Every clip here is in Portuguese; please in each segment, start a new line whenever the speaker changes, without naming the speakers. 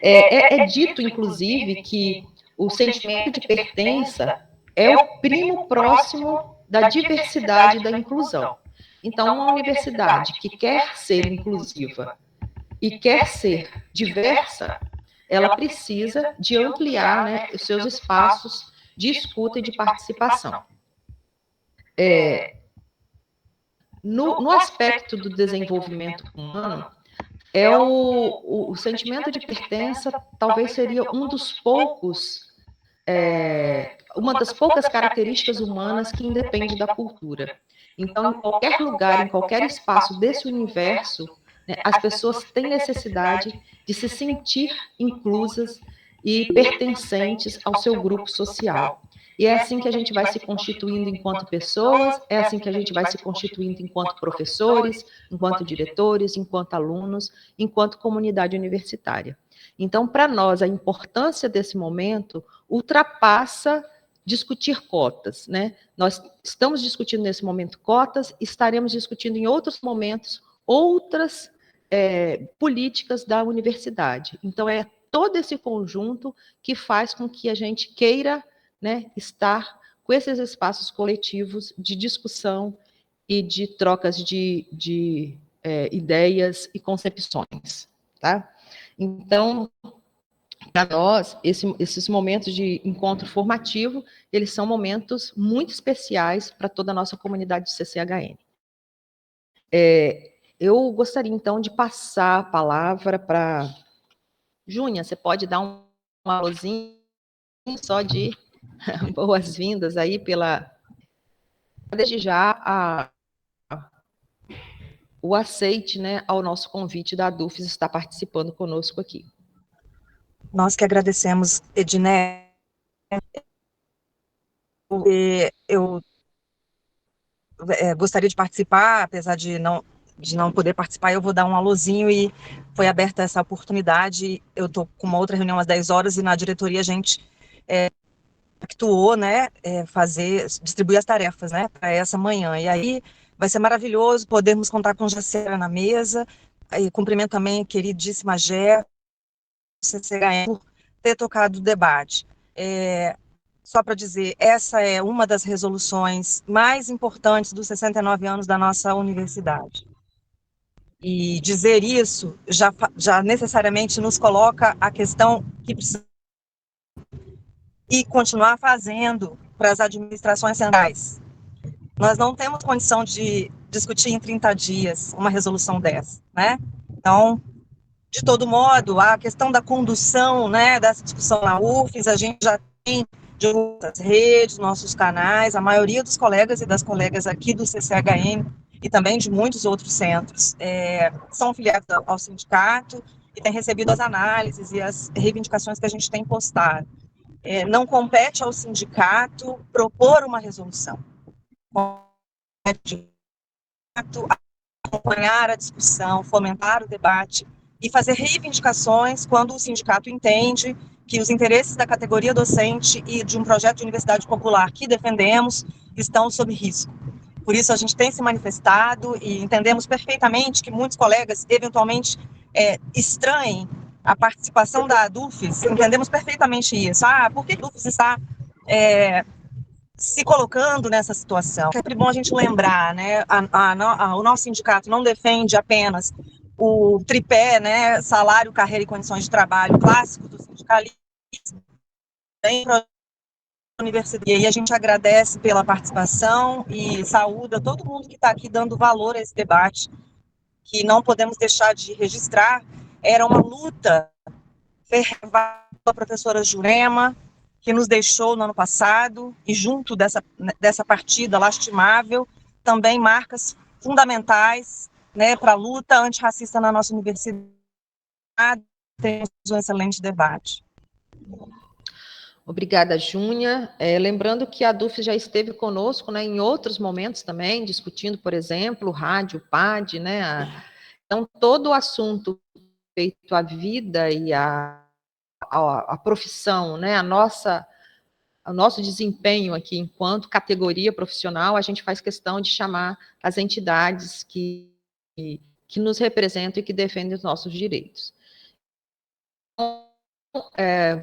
É dito, inclusive, que o sentimento de pertença é o primo próximo da diversidade e da inclusão. Então, uma universidade que quer ser inclusiva e quer ser diversa, ela precisa de ampliar, né, os seus espaços de escuta e de participação. No aspecto do desenvolvimento humano, o sentimento de pertença talvez seria uma das poucas características humanas que independe da cultura. Então, em qualquer lugar, em qualquer espaço desse universo, né, as pessoas têm necessidade de se sentir inclusas e pertencentes ao seu grupo social. E é assim que a gente vai se constituindo enquanto pessoas, é assim que a gente vai se constituindo enquanto professores, enquanto diretores, enquanto alunos, enquanto comunidade universitária. Então, para nós, a importância desse momento ultrapassa discutir cotas, né? Nós estamos discutindo nesse momento cotas, estaremos discutindo em outros momentos outras políticas da universidade. Então, é todo esse conjunto que faz com que a gente queira, né, estar com esses espaços coletivos de discussão e de trocas de ideias e concepções, tá? Então, para nós, esses momentos de encontro formativo, eles são momentos muito especiais para toda a nossa comunidade de CCHN. Eu gostaria, então, de passar a palavra para... Júnia, você pode dar um alôzinho só de boas-vindas aí desde já o aceite, né, ao nosso convite da DUFES estar participando conosco aqui.
Nós que agradecemos, Edné. Eu gostaria de participar, apesar de não poder participar, eu vou dar um alôzinho e foi aberta essa oportunidade. Eu estou com uma outra reunião às 10 horas e na diretoria a gente pactuou, né, distribuir as tarefas, né, para essa manhã. E aí vai ser maravilhoso podermos contar com Jacira na mesa. E cumprimento também a queridíssima Gé, CCHN, por ter tocado o debate. Só para dizer, essa é uma das resoluções mais importantes dos 69 anos da nossa universidade. E dizer isso já necessariamente nos coloca a questão que precisa e continuar fazendo para as administrações centrais. Nós não temos condição de discutir em 30 dias uma resolução dessa, né? Então, de todo modo, a questão da condução, né, dessa discussão na UFES, a gente já tem de outras redes, nossos canais, a maioria dos colegas e das colegas aqui do CCHN e também de muitos outros centros são filiados ao sindicato e têm recebido as análises e as reivindicações que a gente tem postado. Não compete ao sindicato propor uma resolução, compete ao sindicato acompanhar a discussão, fomentar o debate e fazer reivindicações quando o sindicato entende que os interesses da categoria docente e de um projeto de universidade popular que defendemos estão sob risco. Por isso, a gente tem se manifestado e entendemos perfeitamente que muitos colegas, eventualmente, estranhem a participação da DUFES, entendemos perfeitamente isso. Por que a DUFES está se colocando nessa situação? É sempre bom a gente lembrar, né? O nosso sindicato não defende apenas o tripé, né? Salário, carreira e condições de trabalho clássico do sindicalismo, tem universidade. E aí a gente agradece pela participação e saúda todo mundo que está aqui dando valor a esse debate, que não podemos deixar de registrar. Era uma luta fervorosa da professora Jurema, que nos deixou no ano passado, e junto dessa partida lastimável, também marcas fundamentais, né, para a luta antirracista na nossa universidade. Temos um excelente debate.
Obrigada, Júnia. Lembrando que a DUF já esteve conosco, né, em outros momentos também, discutindo, por exemplo, o rádio, o PAD, né? Então, todo o assunto feito à vida e à profissão, né, o nosso desempenho aqui enquanto categoria profissional, a gente faz questão de chamar as entidades que nos representam e que defendem os nossos direitos.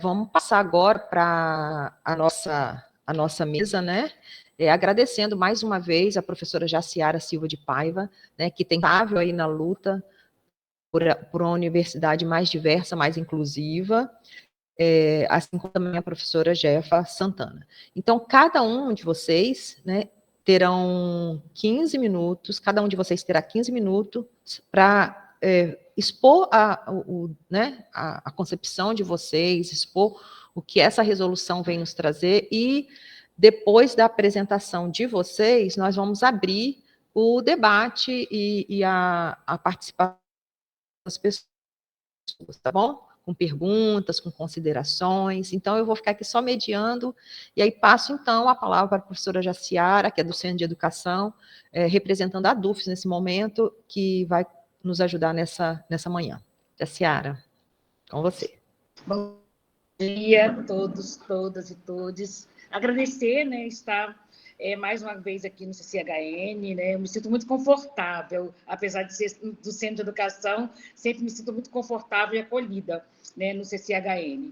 Vamos passar agora para a nossa mesa, né? Agradecendo mais uma vez a professora Jaciara Silva de Paiva, né, que tem estável aí na luta por uma universidade mais diversa, mais inclusiva, assim como também a professora Jefa Santana. Então, cada um de vocês, né, terão 15 minutos, cada um de vocês terá 15 minutos para expor a concepção de vocês, expor o que essa resolução vem nos trazer, e depois da apresentação de vocês, nós vamos abrir o debate e a participação das pessoas, tá bom? Com perguntas, com considerações. Então, eu vou ficar aqui só mediando, e aí passo, então, a palavra para a professora Jaciara, que é do Centro de Educação, representando a DUFES nesse momento, que vai nos ajudar nessa manhã. Jaciara, com você.
Bom dia a todos, todas e todes. Agradecer, né, estar mais uma vez aqui no CCHN, né? Eu me sinto muito confortável, apesar de ser do Centro de Educação, sempre me sinto muito confortável e acolhida, né, no CCHN.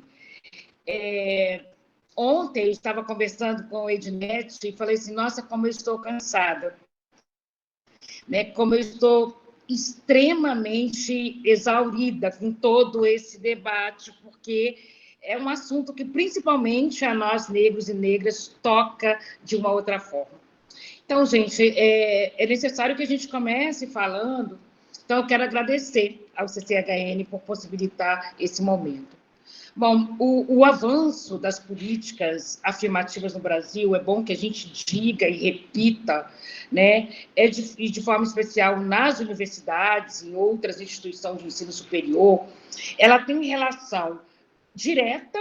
Ontem eu estava conversando com o Ednet e falei assim, nossa, como eu estou cansada, né? Como eu estou extremamente exaurida com todo esse debate, porque é um assunto que, principalmente, a nós, negros e negras, toca de uma outra forma. Então, gente, é necessário que a gente comece falando. Então, eu quero agradecer ao CCHN por possibilitar esse momento. Bom, o avanço das políticas afirmativas no Brasil, é bom que a gente diga e repita, né? E de forma especial nas universidades e outras instituições de ensino superior, ela tem relação direta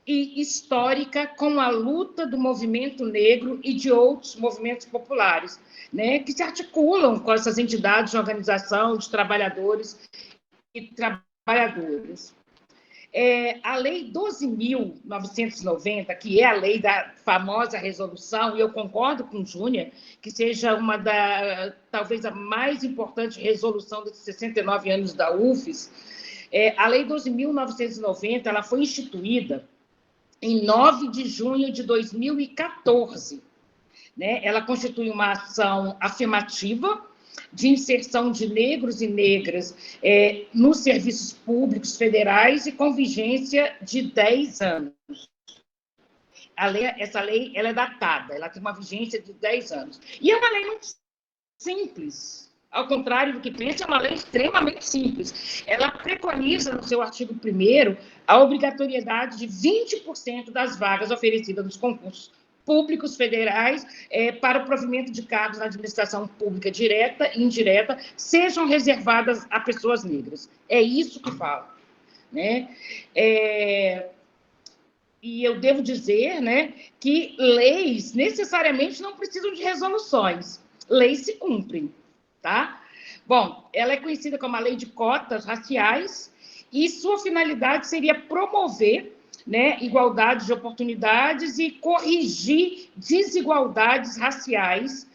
e histórica com a luta do movimento negro e de outros movimentos populares, né? Que se articulam com essas entidades de organização de trabalhadores e trabalhadoras. A Lei 12.990, que é a lei da famosa resolução, e eu concordo com o Júnior, que seja talvez a mais importante resolução desses 69 anos da UFES, a Lei 12.990, ela foi instituída em 9 de junho de 2014. Né? Ela constitui uma ação afirmativa de inserção de negros e negras nos serviços públicos federais e com vigência de 10 anos. Essa lei ela é datada, ela tem uma vigência de 10 anos. E é uma lei muito simples. Ao contrário do que pensa, é uma lei extremamente simples. Ela preconiza, no seu artigo 1º, a obrigatoriedade de 20% das vagas oferecidas nos concursos públicos federais para o provimento de cargos na administração pública direta e indireta sejam reservadas a pessoas negras. É isso que fala. Né? E eu devo dizer, né, que leis necessariamente não precisam de resoluções. Leis se cumprem. Tá? Bom, ela é conhecida como a Lei de Cotas Raciais e sua finalidade seria promover, né, igualdade de oportunidades e corrigir desigualdades raciais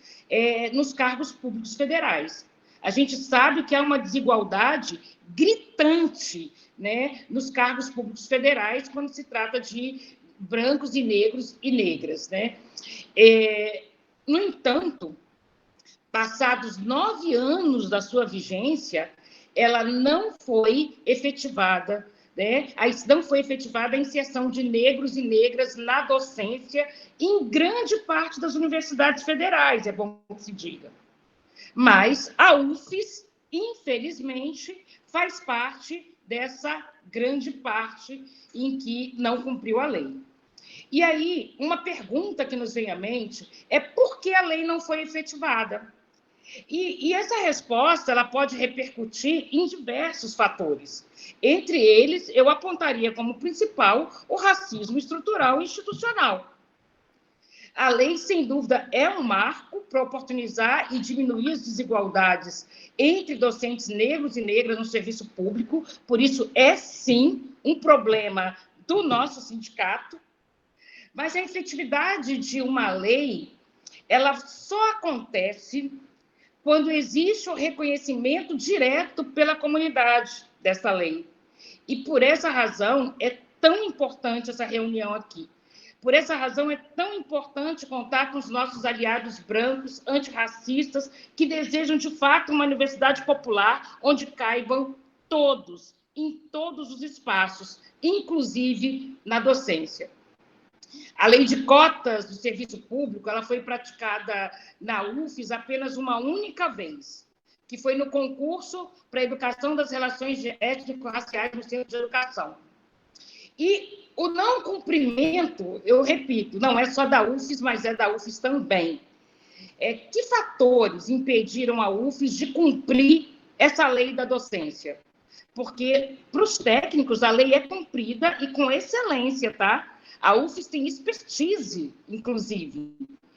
nos cargos públicos federais. A gente sabe que há uma desigualdade gritante, né, nos cargos públicos federais quando se trata de brancos e negros e negras. Né? No entanto, passados 9 anos da sua vigência, ela não foi efetivada, né? Não foi efetivada a inserção de negros e negras na docência em grande parte das universidades federais, é bom que se diga. Mas a UFES, infelizmente, faz parte dessa grande parte em que não cumpriu a lei. E aí, uma pergunta que nos vem à mente é por que a lei não foi efetivada? E essa resposta ela pode repercutir em diversos fatores. Entre eles, eu apontaria como principal o racismo estrutural e institucional. A lei, sem dúvida, é um marco para oportunizar e diminuir as desigualdades entre docentes negros e negras no serviço público, por isso é, sim, um problema do nosso sindicato, mas a efetividade de uma lei, ela só acontece quando existe o reconhecimento direto pela comunidade dessa lei. E, por essa razão, é tão importante essa reunião aqui. Por essa razão, é tão importante contar com os nossos aliados brancos, antirracistas, que desejam, de fato, uma universidade popular onde caibam todos, em todos os espaços, inclusive na docência. A lei de cotas do serviço público, ela foi praticada na UFES apenas uma única vez, que foi no concurso para a educação das relações étnico-raciais no centro de educação. E o não cumprimento, eu repito, não é só da UFES, mas é da UFES também. Que fatores impediram a UFES de cumprir essa lei da docência? Porque, para os técnicos, a lei é cumprida e com excelência, tá? A UFES tem expertise, inclusive.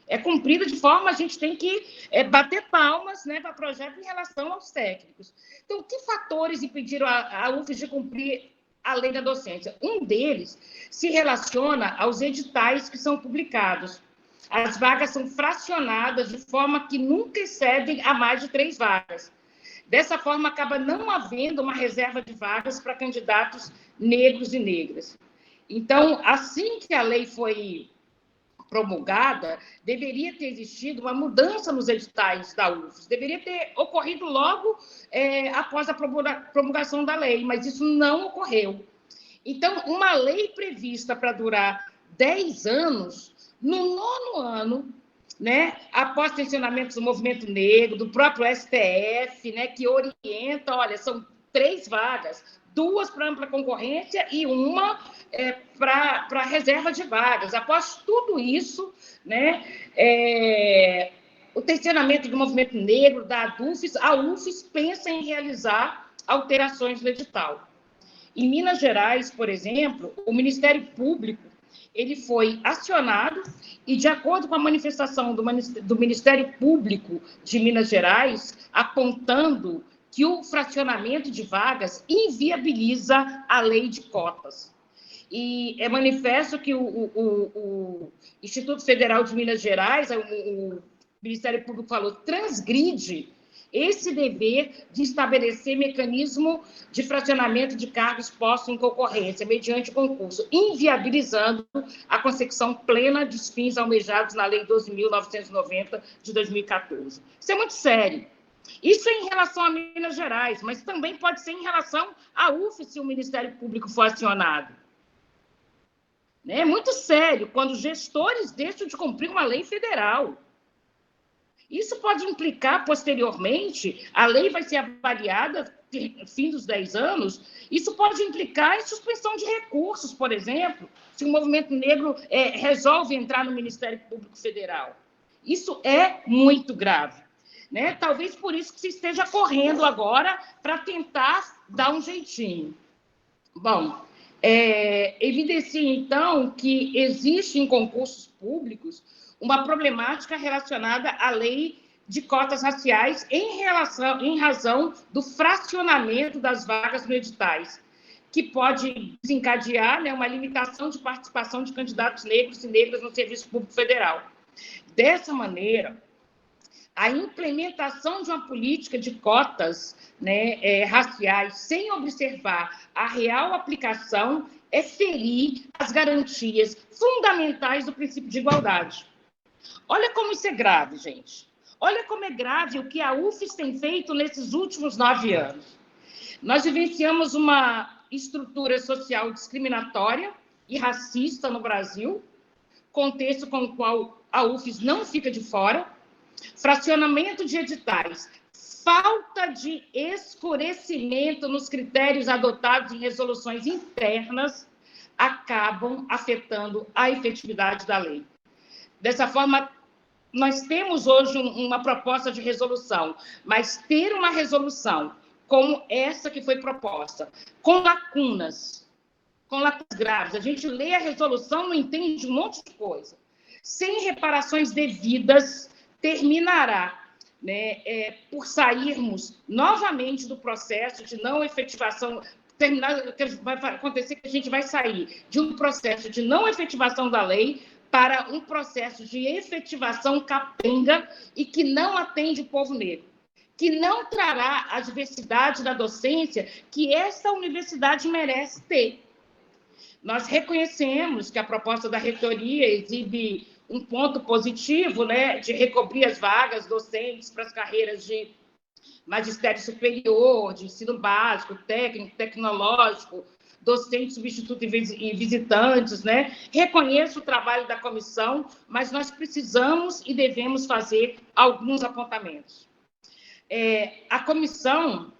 É cumprida de forma, a gente tem que bater palmas, né, para o projeto em relação aos técnicos. Então, que fatores impediram a UFES de cumprir a lei da docência? Um deles se relaciona aos editais que são publicados. As vagas são fracionadas de forma que nunca excedem a mais de 3 vagas. Dessa forma, acaba não havendo uma reserva de vagas para candidatos negros e negras. Então, assim que a lei foi promulgada, deveria ter existido uma mudança nos editais da UFES, deveria ter ocorrido logo após a promulgação da lei, mas isso não ocorreu. Então, uma lei prevista para durar 10 anos, no 9º ano, né, após tensionamentos do movimento negro, do próprio STF, né, que orienta, olha, são 3 vagas, 2 para ampla concorrência e uma para reserva de vagas. Após tudo isso, né, o tensionamento do movimento negro, da UFES, a UFES pensa em realizar alterações no edital. Em Minas Gerais, por exemplo, o Ministério Público ele foi acionado e, de acordo com a manifestação do Ministério Público de Minas Gerais, apontando que o fracionamento de vagas inviabiliza a lei de cotas. E é manifesto que o Instituto Federal de Minas Gerais, o Ministério Público falou, transgride esse dever de estabelecer mecanismo de fracionamento de cargos postos em concorrência, mediante concurso, inviabilizando a consecução plena dos fins almejados na Lei 12.990 de 2014. Isso é muito sério. Isso é em relação a Minas Gerais, mas também pode ser em relação à UFES, se o Ministério Público for acionado. É muito sério quando gestores deixam de cumprir uma lei federal. Isso pode implicar, posteriormente, a lei vai ser avaliada no fim dos 10 anos, isso pode implicar em suspensão de recursos, por exemplo, se o movimento negro resolve entrar no Ministério Público Federal. Isso é muito grave, né? Talvez por isso que se esteja correndo agora para tentar dar um jeitinho. Bom, evidencia, então, que existe em concursos públicos uma problemática relacionada à lei de cotas raciais em razão do fracionamento das vagas no editais, que pode desencadear, né, uma limitação de participação de candidatos negros e negras no Serviço Público Federal. Dessa maneira, a implementação de uma política de cotas, né, raciais sem observar a real aplicação é ferir as garantias fundamentais do princípio de igualdade. Olha como isso é grave, gente. Olha como é grave o que a UFES tem feito nesses últimos 9 anos. Nós vivenciamos uma estrutura social discriminatória e racista no Brasil, contexto com o qual a UFES não fica de fora, fracionamento de editais, falta de esclarecimento nos critérios adotados em resoluções internas acabam afetando a efetividade da lei. Dessa forma, nós temos hoje uma proposta de resolução, mas ter uma resolução como essa que foi proposta, com lacunas graves, a gente lê a resolução, não entende um monte de coisa, sem reparações devidas, terminará, né, por sairmos novamente do processo de não efetivação, vai acontecer que a gente vai sair de um processo de não efetivação da lei para um processo de efetivação capenga e que não atende o povo negro, que não trará a diversidade da docência que essa universidade merece ter. Nós reconhecemos que a proposta da reitoria exibe um ponto positivo, né, de recobrir as vagas docentes para as carreiras de magistério superior, de ensino básico, técnico, tecnológico, docente, substituto e visitantes, né? Reconheço o trabalho da comissão, mas nós precisamos e devemos fazer alguns apontamentos. A comissão,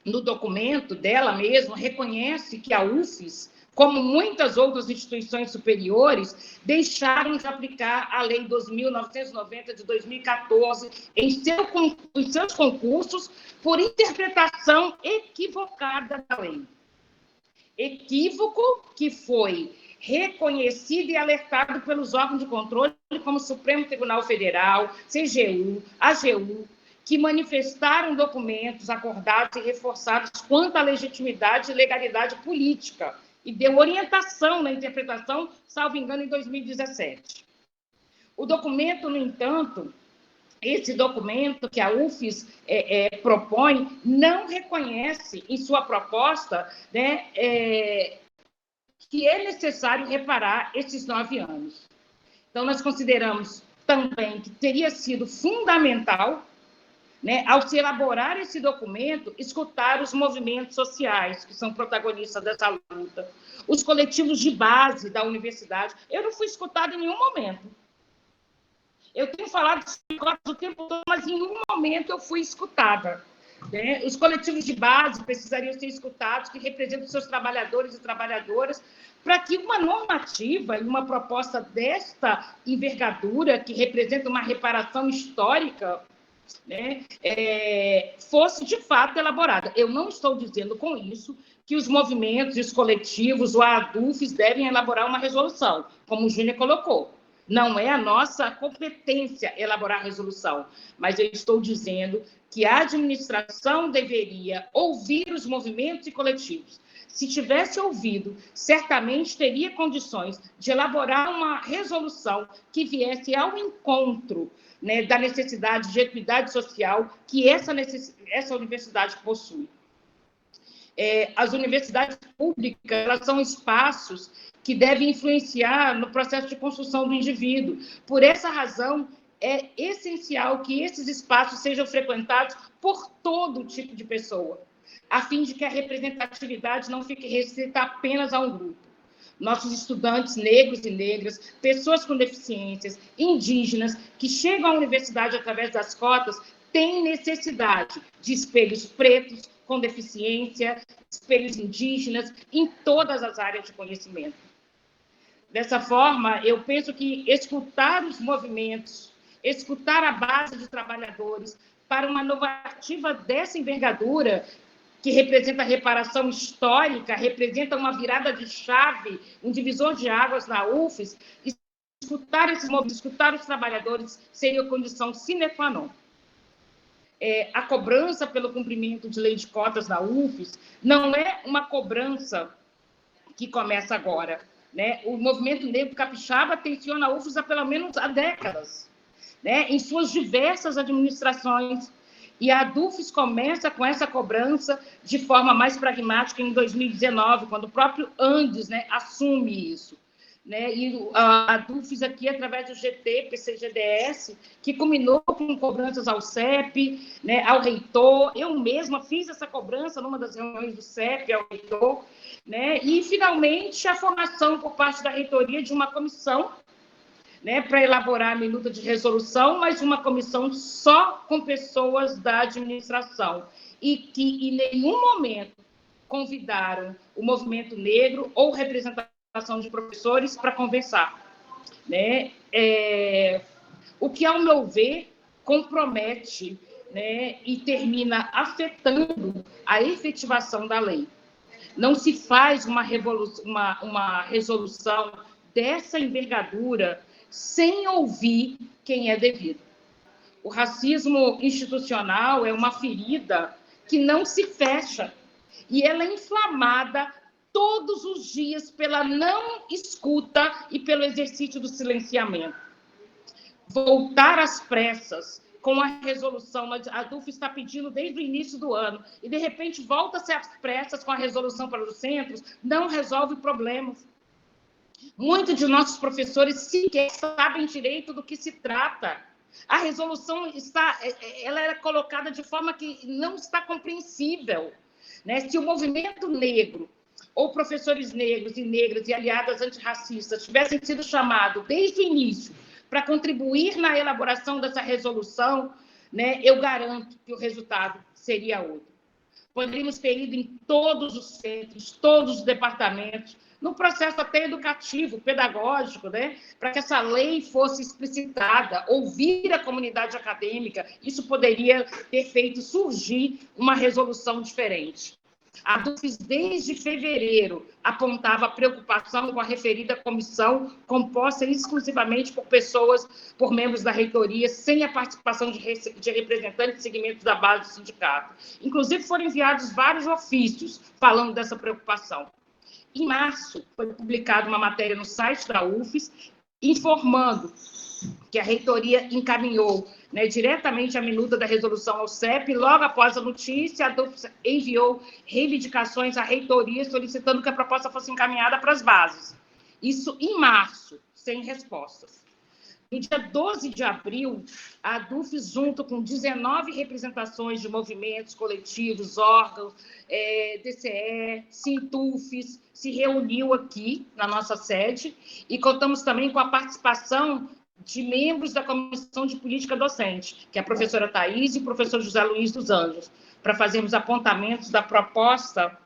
no documento dela mesma, reconhece que a UFES, como muitas outras instituições superiores, deixaram de aplicar a Lei 2.990 de 2014 em seus concursos por interpretação equivocada da lei. Equívoco que foi reconhecido e alertado pelos órgãos de controle, como Supremo Tribunal Federal, CGU, AGU, que manifestaram documentos acordados e reforçados quanto à legitimidade e legalidade política, e deu orientação na interpretação, salvo engano, em 2017. O documento, no entanto, esse documento que a UFES propõe, não reconhece em sua proposta, né, que é necessário reparar esses 9 anos. Então, nós consideramos também que teria sido fundamental, né, ao se elaborar esse documento, escutar os movimentos sociais que são protagonistas dessa luta, os coletivos de base da universidade. Eu não fui escutada em nenhum momento. Eu tenho falado o tempo todo, mas em nenhum momento eu fui escutada. Né? Os coletivos de base precisariam ser escutados, que representam seus trabalhadores e trabalhadoras, para que uma normativa e uma proposta desta envergadura, que representa uma reparação histórica, né, fosse de fato elaborada. Eu não estou dizendo com isso que os movimentos e os coletivos, o ADUFES, devem elaborar uma resolução, como o Júnior colocou. Não é a nossa competência elaborar a resolução, mas eu estou dizendo que a administração deveria ouvir os movimentos e coletivos. Se tivesse ouvido, certamente teria condições de elaborar uma resolução que viesse ao encontro, né, da necessidade de equidade social que essa universidade possui. As universidades públicas, elas são espaços que devem influenciar no processo de construção do indivíduo. Por essa razão, é essencial que esses espaços sejam frequentados por todo tipo de pessoa, a fim de que a representatividade não fique restrita apenas a um grupo. Nossos estudantes negros e negras, pessoas com deficiências, indígenas, que chegam à universidade através das cotas, têm necessidade de espelhos pretos, com deficiência, espelhos indígenas, em todas as áreas de conhecimento. Dessa forma, eu penso que escutar os movimentos, escutar a base de trabalhadores para uma normativa dessa envergadura, que representa a reparação histórica, representa uma virada de chave, um divisor de águas na UFES, escutar esses movimentos, escutar os trabalhadores, seria condição sine qua non. A cobrança pelo cumprimento de lei de cotas na UFES não é uma cobrança que começa agora, né? O movimento negro capixaba tensiona a UFES há pelo menos há décadas, né? Em suas diversas administrações. E a ADUFES começa com essa cobrança de forma mais pragmática em 2019, quando o próprio Andes, né, assume isso. Né? E a ADUFES aqui, através do GT, PCGDS, que culminou com cobranças ao CEP, né, ao reitor. Eu mesma fiz essa cobrança numa das reuniões do CEP, ao reitor. Né? E, finalmente, a formação por parte da reitoria de uma comissão, né, para elaborar a minuta de resolução, mas uma comissão só com pessoas da administração, e que em nenhum momento convidaram o movimento negro ou representação de professores para conversar. Né? O que, ao meu ver, compromete, né, e termina afetando a efetivação da lei. Não se faz uma resolução dessa envergadura sem ouvir quem é devido. O racismo institucional é uma ferida que não se fecha, e ela é inflamada todos os dias pela não escuta e pelo exercício do silenciamento. Voltar às pressas com a resolução. A DUF está pedindo desde o início do ano, e, de repente, volta-se às pressas com a resolução para os centros, não resolve problemas. Muitos de nossos professores sequer sabem direito do que se trata. A resolução ela é colocada de forma que não está compreensível, né? Se o movimento negro, ou professores negros e negras e aliadas antirracistas tivessem sido chamados desde o início para contribuir na elaboração dessa resolução, né, eu garanto que o resultado seria outro. Poderíamos ter ido em todos os centros, todos os departamentos, no processo até educativo, pedagógico, né, para que essa lei fosse explicitada, ouvir a comunidade acadêmica. Isso poderia ter feito surgir uma resolução diferente. A DUFES, desde fevereiro, apontava preocupação com a referida comissão, composta exclusivamente por membros da reitoria, sem a participação de representantes de segmentos da base do sindicato. Inclusive, foram enviados vários ofícios falando dessa preocupação. Em março, foi publicada uma matéria no site da UFES, informando que a reitoria encaminhou, né, diretamente a minuta da resolução ao CEP. Logo após a notícia, a DUFES enviou reivindicações à reitoria, solicitando que a proposta fosse encaminhada para as bases. Isso em março, sem respostas. No dia 12 de abril, a DUFES, junto com 19 representações de movimentos coletivos, órgãos, DCE, Sintufes, se reuniu aqui na nossa sede, e contamos também com a participação de membros da Comissão de Política Docente, que é a professora Thaís e o professor José Luiz dos Anjos, para fazermos apontamentos da proposta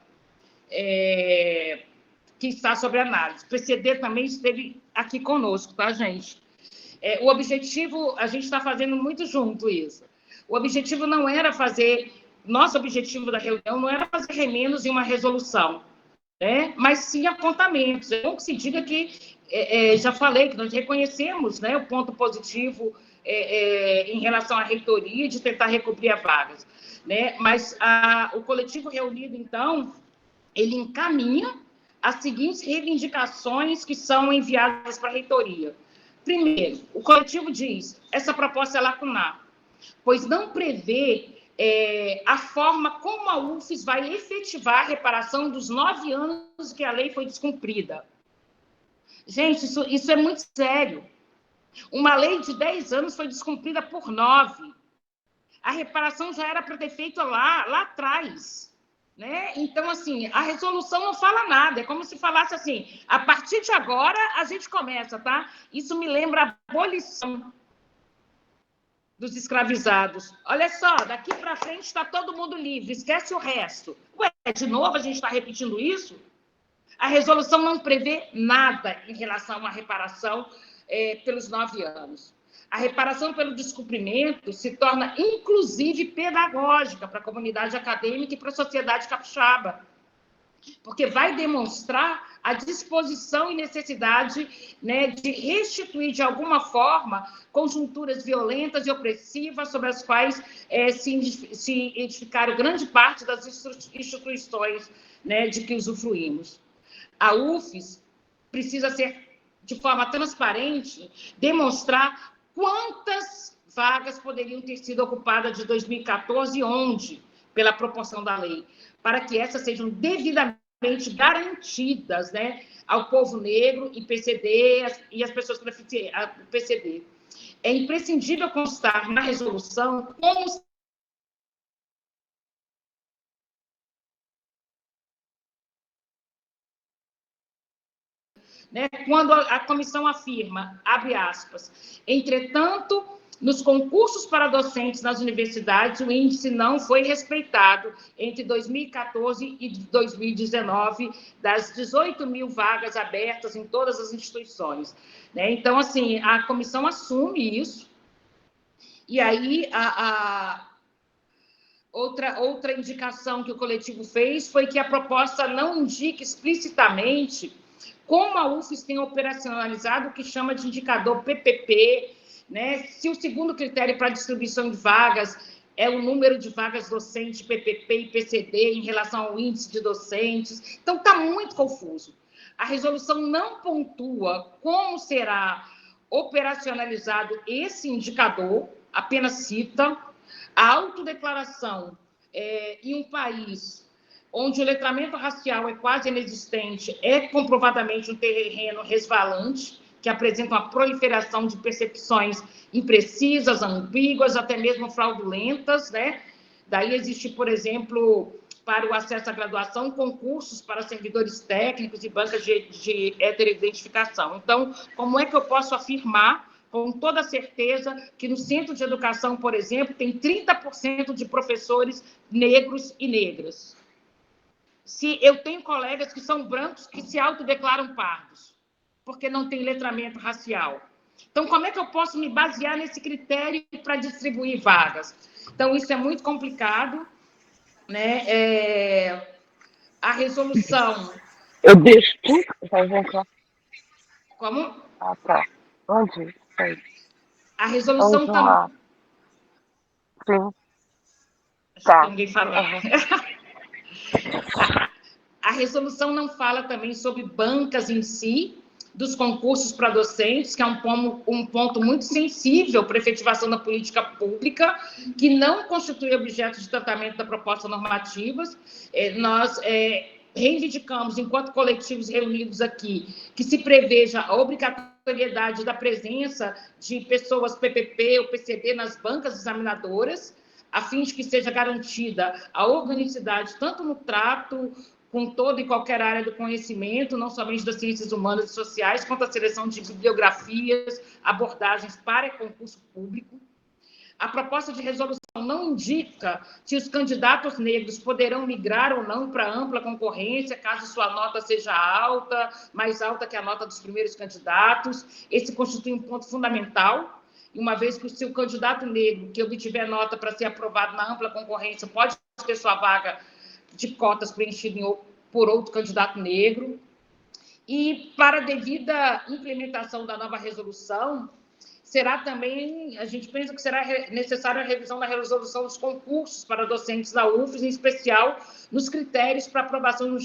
que está sobre análise. O PCD também esteve aqui conosco, tá, gente? O objetivo, a gente está fazendo muito junto isso. O objetivo não era fazer, nosso objetivo da reunião não era fazer remendos em uma resolução, né? Mas sim apontamentos. É bom que se diga que, já falei, que nós reconhecemos, né, o ponto positivo em relação à reitoria de tentar recobrir as vagas, né? Mas o coletivo reunido, então, ele encaminha as seguintes reivindicações que são enviadas para a reitoria. Primeiro, o coletivo diz: essa proposta é lacunar, pois não prevê a forma como a UFES vai efetivar a reparação dos 9 anos que a lei foi descumprida. Gente, isso é muito sério. Uma lei de 10 anos foi descumprida por 9. A reparação já era para ter feito lá atrás. Né? Então, assim, a resolução não fala nada, é como se falasse assim: a partir de agora a gente começa, tá? Isso me lembra a abolição dos escravizados. Olha só, daqui para frente está todo mundo livre, esquece o resto. Ué, de novo a gente está repetindo isso? A resolução não prevê nada em relação à reparação pelos 9 anos. A reparação pelo descumprimento se torna, inclusive, pedagógica para a comunidade acadêmica e para a sociedade capixaba, porque vai demonstrar a disposição e necessidade, né, de restituir, de alguma forma, conjunturas violentas e opressivas sobre as quais se edificaram grande parte das instituições, né, de que usufruímos. A UFES precisa ser, de forma transparente, demonstrar quantas vagas poderiam ter sido ocupadas de 2014 e onde, pela proporção da lei, para que essas sejam devidamente garantidas, né, ao povo negro e PCD e as pessoas com PCD. É imprescindível constar na resolução como né, quando a comissão afirma, abre aspas, entretanto, nos concursos para docentes nas universidades, o índice não foi respeitado entre 2014 e 2019, das 18 mil vagas abertas em todas as instituições. Né? Então, assim, a comissão assume isso, e aí outra indicação que o coletivo fez foi que a proposta não indique explicitamente como a UFES tem operacionalizado o que chama de indicador PPP, né? Se o segundo critério para distribuição de vagas é o número de vagas docentes, PPP e PCD em relação ao índice de docentes. Então, está muito confuso. A resolução não pontua como será operacionalizado esse indicador, apenas cita. A autodeclaração em um país onde o letramento racial é quase inexistente é comprovadamente um terreno resvalante, que apresenta uma proliferação de percepções imprecisas, ambíguas, até mesmo fraudulentas, né? Daí existe, por exemplo, para o acesso à graduação, concursos para servidores técnicos e bancas de heteroidentificação. Então, como é que eu posso afirmar com toda certeza que no centro de educação, por exemplo, tem 30% de professores negros e negras? Se eu tenho colegas que são brancos que se autodeclaram pardos, porque não tem letramento racial. Então, como é que eu posso me basear nesse critério para distribuir vagas? Então, isso é muito complicado, né? A resolução...
Eu deixo tudo. Vem cá.
Como?
Ah, tá. Onde? Sei.
A resolução também...
Sim.
Acho
Tá.
que ninguém falou. A resolução não fala também sobre bancas em si, dos concursos para docentes, que é um ponto muito sensível para a efetivação da política pública, que não constitui objeto de tratamento da proposta normativa. Nós reivindicamos, enquanto coletivos reunidos aqui, que se preveja a obrigatoriedade da presença de pessoas PPP ou PCD nas bancas examinadoras, a fim de que seja garantida a organicidade, tanto no trato com toda e qualquer área do conhecimento, não somente das ciências humanas e sociais, quanto a seleção de bibliografias, abordagens para concurso público. A proposta de resolução não indica se os candidatos negros poderão migrar ou não para ampla concorrência, caso sua nota seja alta, mais alta que a nota dos primeiros candidatos. Esse constitui um ponto fundamental, e uma vez que o seu candidato negro, que obtiver nota para ser aprovado na ampla concorrência, pode ter sua vaga de cotas preenchida por outro candidato negro. E para a devida implementação da nova resolução, será também, a gente pensa que será necessária a revisão da resolução dos concursos para docentes da UFES, em especial nos critérios para aprovação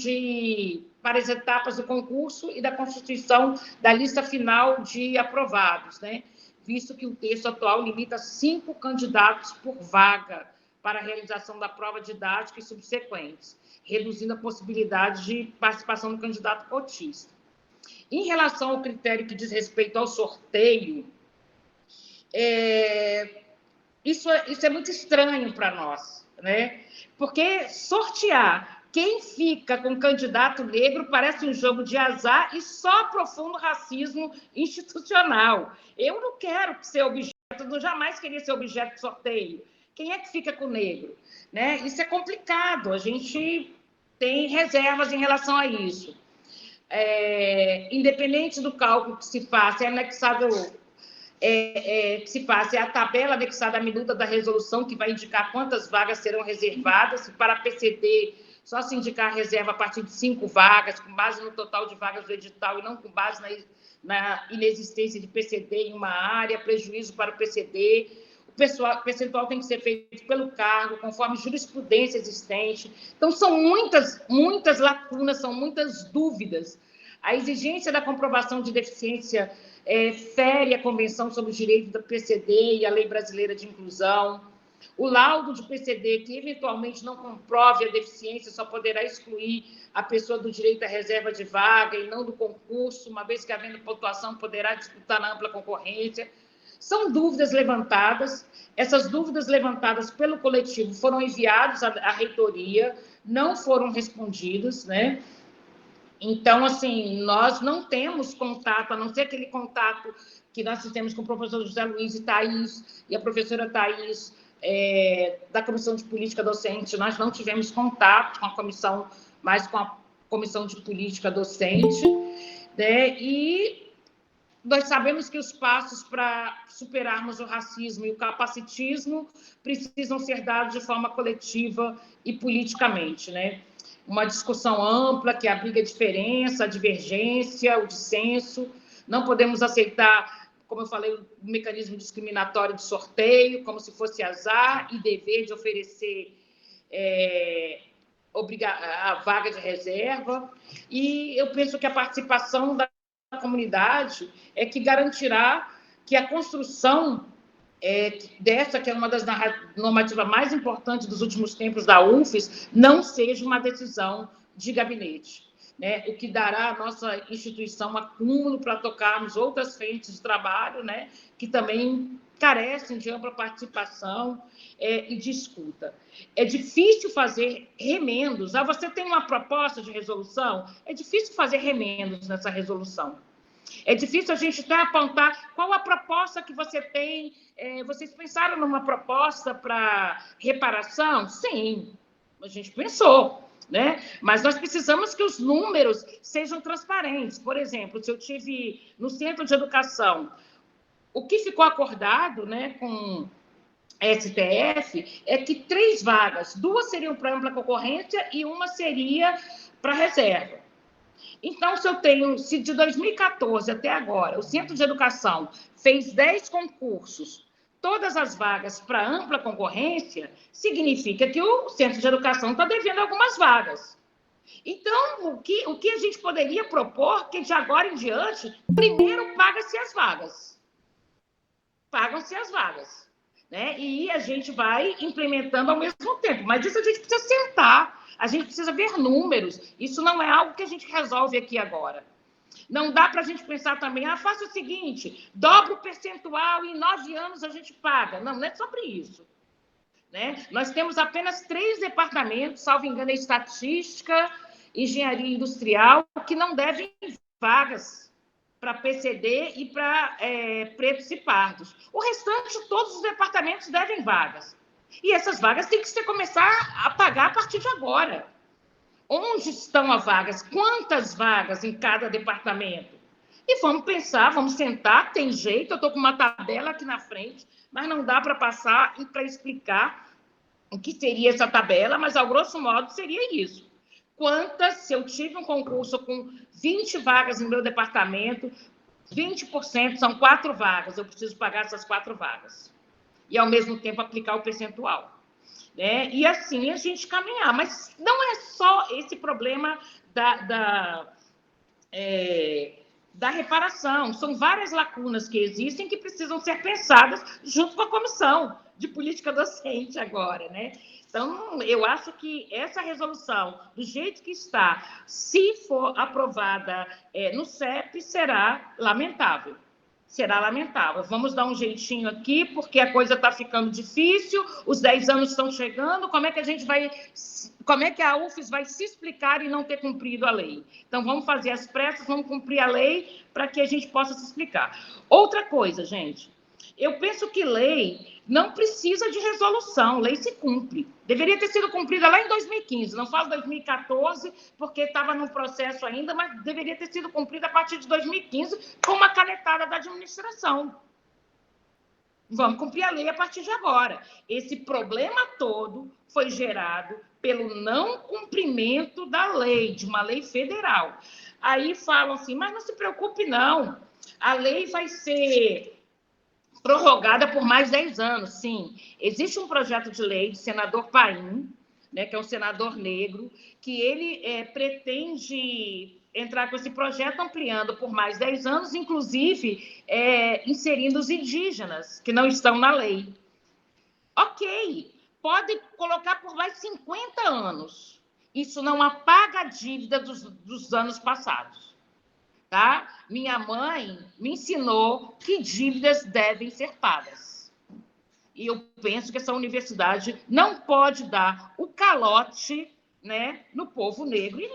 para as etapas do concurso e da constituição da lista final de aprovados, né? Visto que o texto atual limita 5 candidatos por vaga para a realização da prova didática e subsequentes, reduzindo a possibilidade de participação do candidato cotista. Em relação ao critério que diz respeito ao sorteio, isso é muito estranho para nós, né? Porque sortear quem fica com candidato negro parece um jogo de azar e só aprofunda o racismo institucional. Eu não quero ser objeto, eu jamais queria ser objeto de sorteio. Quem é que fica com o negro? Né? Isso é complicado, a gente tem reservas em relação a isso. Independente do cálculo que se faça, é anexado... que se faça é a tabela anexada à minuta da resolução, que vai indicar quantas vagas serão reservadas. Para a PCD, só se indicar a reserva a partir de 5 vagas, com base no total de vagas do edital e não com base na inexistência de PCD em uma área, prejuízo para o PCD. O percentual tem que ser feito pelo cargo, conforme jurisprudência existente. Então, são muitas lacunas, são muitas dúvidas. A exigência da comprovação de deficiência fere a Convenção sobre os Direitos da PCD e a Lei Brasileira de Inclusão. O laudo de PCD, que eventualmente não comprove a deficiência, só poderá excluir a pessoa do direito à reserva de vaga e não do concurso, uma vez que, havendo pontuação, poderá disputar na ampla concorrência. São dúvidas levantadas. Essas dúvidas levantadas pelo coletivo foram enviadas à reitoria, não foram respondidas, né? Então, assim, nós não temos contato, a não ser aquele contato que nós fizemos com o professor José Luiz e Thaís, e a professora Thaís, da Comissão de Política Docente. Nós não tivemos contato com a comissão, mas com a Comissão de Política Docente, né? E nós sabemos que os passos para superarmos o racismo e o capacitismo precisam ser dados de forma coletiva e politicamente, né? Uma discussão ampla que abriga a diferença, a divergência, o dissenso. Não podemos aceitar, como eu falei, o mecanismo discriminatório de sorteio, como se fosse azar e dever de oferecer a vaga de reserva. E eu penso que a participação da comunidade é que garantirá que a construção dessa, que é uma das normativas mais importantes dos últimos tempos da UFES, não seja uma decisão de gabinete, né? O que dará à nossa instituição acúmulo para tocarmos outras frentes de trabalho, né? Que também carecem de ampla participação e de escuta. É difícil fazer remendos. Você tem uma proposta de resolução? É difícil fazer remendos nessa resolução. É difícil a gente até apontar qual a proposta que você tem. Vocês pensaram numa proposta para reparação? Sim, a gente pensou, né? Mas nós precisamos que os números sejam transparentes. Por exemplo, se eu tive no centro de educação, o que ficou acordado, né, com STF, é que 3 vagas, 2 seriam para ampla concorrência e 1 seria para reserva. Então, se de 2014 até agora o Centro de Educação fez 10 concursos, todas as vagas para ampla concorrência, significa que o Centro de Educação está devendo algumas vagas. Então, o que a gente poderia propor, que de agora em diante, primeiro paga-se as vagas. Pagam-se as vagas, né? E a gente vai implementando ao mesmo tempo. Mas isso a gente precisa sentar, a gente precisa ver números. Isso não é algo que a gente resolve aqui agora. Não dá para a gente pensar também, faça o seguinte, dobra o percentual e em 9 anos a gente paga. Não é sobre isso, né? Nós temos apenas 3 departamentos, salvo engano, estatística, engenharia industrial, que não devem vagas para PCD e para pretos e pardos. O restante, todos os departamentos devem vagas. E essas vagas têm que começar a pagar a partir de agora. Onde estão as vagas? Quantas vagas em cada departamento? E vamos pensar, vamos sentar, tem jeito, eu estou com uma tabela aqui na frente, mas não dá para passar e para explicar o que seria essa tabela, mas, ao grosso modo, seria isso. Se eu tive um concurso com 20 vagas no meu departamento, 20% são 4 vagas, eu preciso pagar essas 4 vagas. E, ao mesmo tempo, aplicar o percentual. Né? E assim a gente caminhar. Mas não é só esse problema da reparação. São várias lacunas que existem que precisam ser pensadas junto com a comissão de política docente agora, né? Então, eu acho que essa resolução, do jeito que está, se for aprovada no CEP, será lamentável. Será lamentável. Vamos dar um jeitinho aqui, porque a coisa está ficando difícil, os 10 anos estão chegando, como é que a UFES vai se explicar e não ter cumprido a lei? Então, vamos fazer as pressas, vamos cumprir a lei para que a gente possa se explicar. Outra coisa, gente, eu penso que lei não precisa de resolução, lei se cumpre. Deveria ter sido cumprida lá em 2015, não falo 2014, porque estava num processo ainda, mas deveria ter sido cumprida a partir de 2015, com uma canetada da administração. Vamos cumprir a lei a partir de agora. Esse problema todo foi gerado pelo não cumprimento da lei, de uma lei federal. Aí falam assim, mas não se preocupe não, a lei vai ser prorrogada por mais 10 anos, sim. Existe um projeto de lei do senador Paim, né, que é um senador negro, que ele pretende entrar com esse projeto ampliando por mais 10 anos, inclusive inserindo os indígenas, que não estão na lei. Ok, pode colocar por mais 50 anos. Isso não apaga a dívida dos anos passados. Tá? Minha mãe me ensinou que dívidas devem ser pagas. E eu penso que essa universidade não pode dar o calote, né, no povo negro. E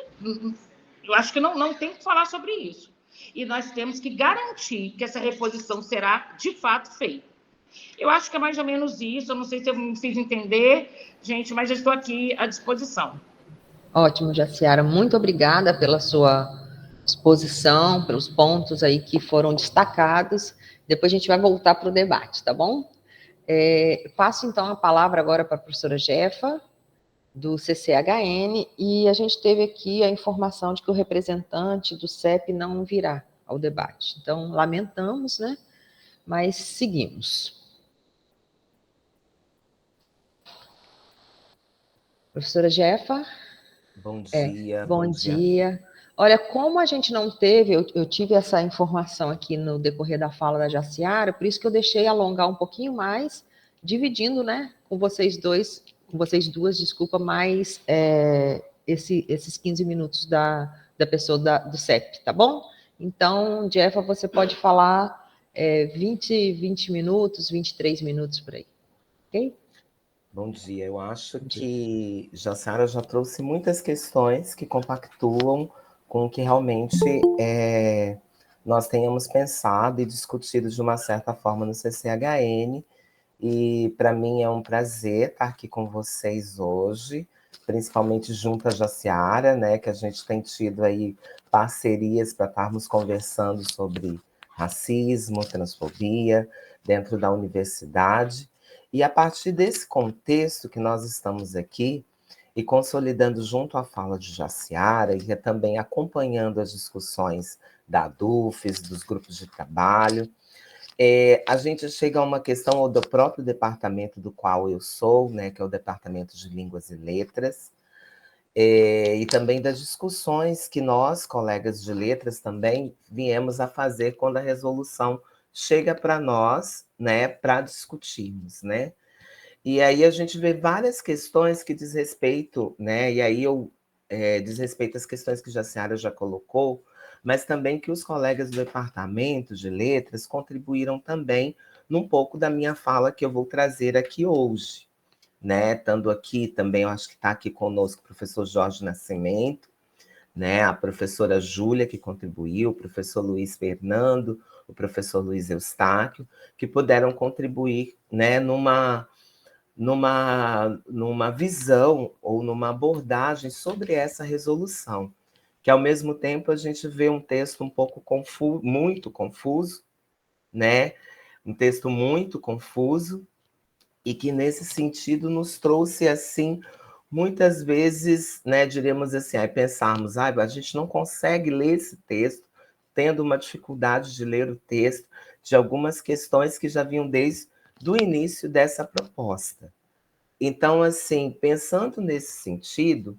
eu acho que não tem que falar sobre isso. E nós temos que garantir que essa reposição será, de fato, feita. Eu acho que é mais ou menos isso. Eu não sei se eu me fiz entender, gente, mas eu estou aqui à disposição.
Ótimo, Jaciara. Muito obrigada pela sua exposição, pelos pontos aí que foram destacados. Depois a gente vai voltar para o debate, tá bom? Passo, então, a palavra agora para a professora Jefa, do CCHN, e a gente teve aqui a informação de que o representante do CEP não virá ao debate. Então, lamentamos, né? Mas seguimos. Professora Jefa?
Bom dia.
Bom dia. Olha, como a gente não teve, eu tive essa informação aqui no decorrer da fala da Jaciara, por isso que eu deixei alongar um pouquinho mais, dividindo, né, com vocês dois, com vocês duas, desculpa, mais esses 15 minutos da pessoa do CEP, tá bom? Então, Jefa, você pode falar 20 minutos, 23 minutos por aí, ok?
Bom dia. Eu acho que Jaciara já trouxe muitas questões que compactuam com o que realmente nós tenhamos pensado e discutido de uma certa forma no CCHN. E para mim é um prazer estar aqui com vocês hoje, principalmente junto à Jaciara, né, que a gente tem tido aí parcerias para estarmos conversando sobre racismo, transfobia dentro da universidade. E a partir desse contexto que nós estamos aqui, e consolidando junto à fala de Jaciara, e também acompanhando as discussões da DUFES, dos grupos de trabalho, a gente chega a uma questão do próprio departamento do qual eu sou, né, que é o Departamento de Línguas e Letras, e também das discussões que nós, colegas de letras, também viemos a fazer quando a resolução chega para nós, né, para discutirmos, né? E aí a gente vê várias questões que diz respeito, né? E aí eu diz respeito às questões que a Ciara já colocou, mas também que os colegas do departamento de letras contribuíram também num pouco da minha fala que eu vou trazer aqui hoje, né? Estando aqui também, eu acho que está aqui conosco o professor Jorge Nascimento, né? A professora Júlia, que contribuiu, o professor Luiz Fernando, o professor Luiz Eustáquio, que puderam contribuir, né, numa visão ou numa abordagem sobre essa resolução, que ao mesmo tempo a gente vê um texto um pouco muito confuso, né? Um texto muito confuso e que nesse sentido nos trouxe assim muitas vezes, né, diríamos assim, aí pensarmos, a gente não consegue ler esse texto, tendo uma dificuldade de ler o texto de algumas questões que já vinham desde o início dessa proposta. Então, assim, pensando nesse sentido,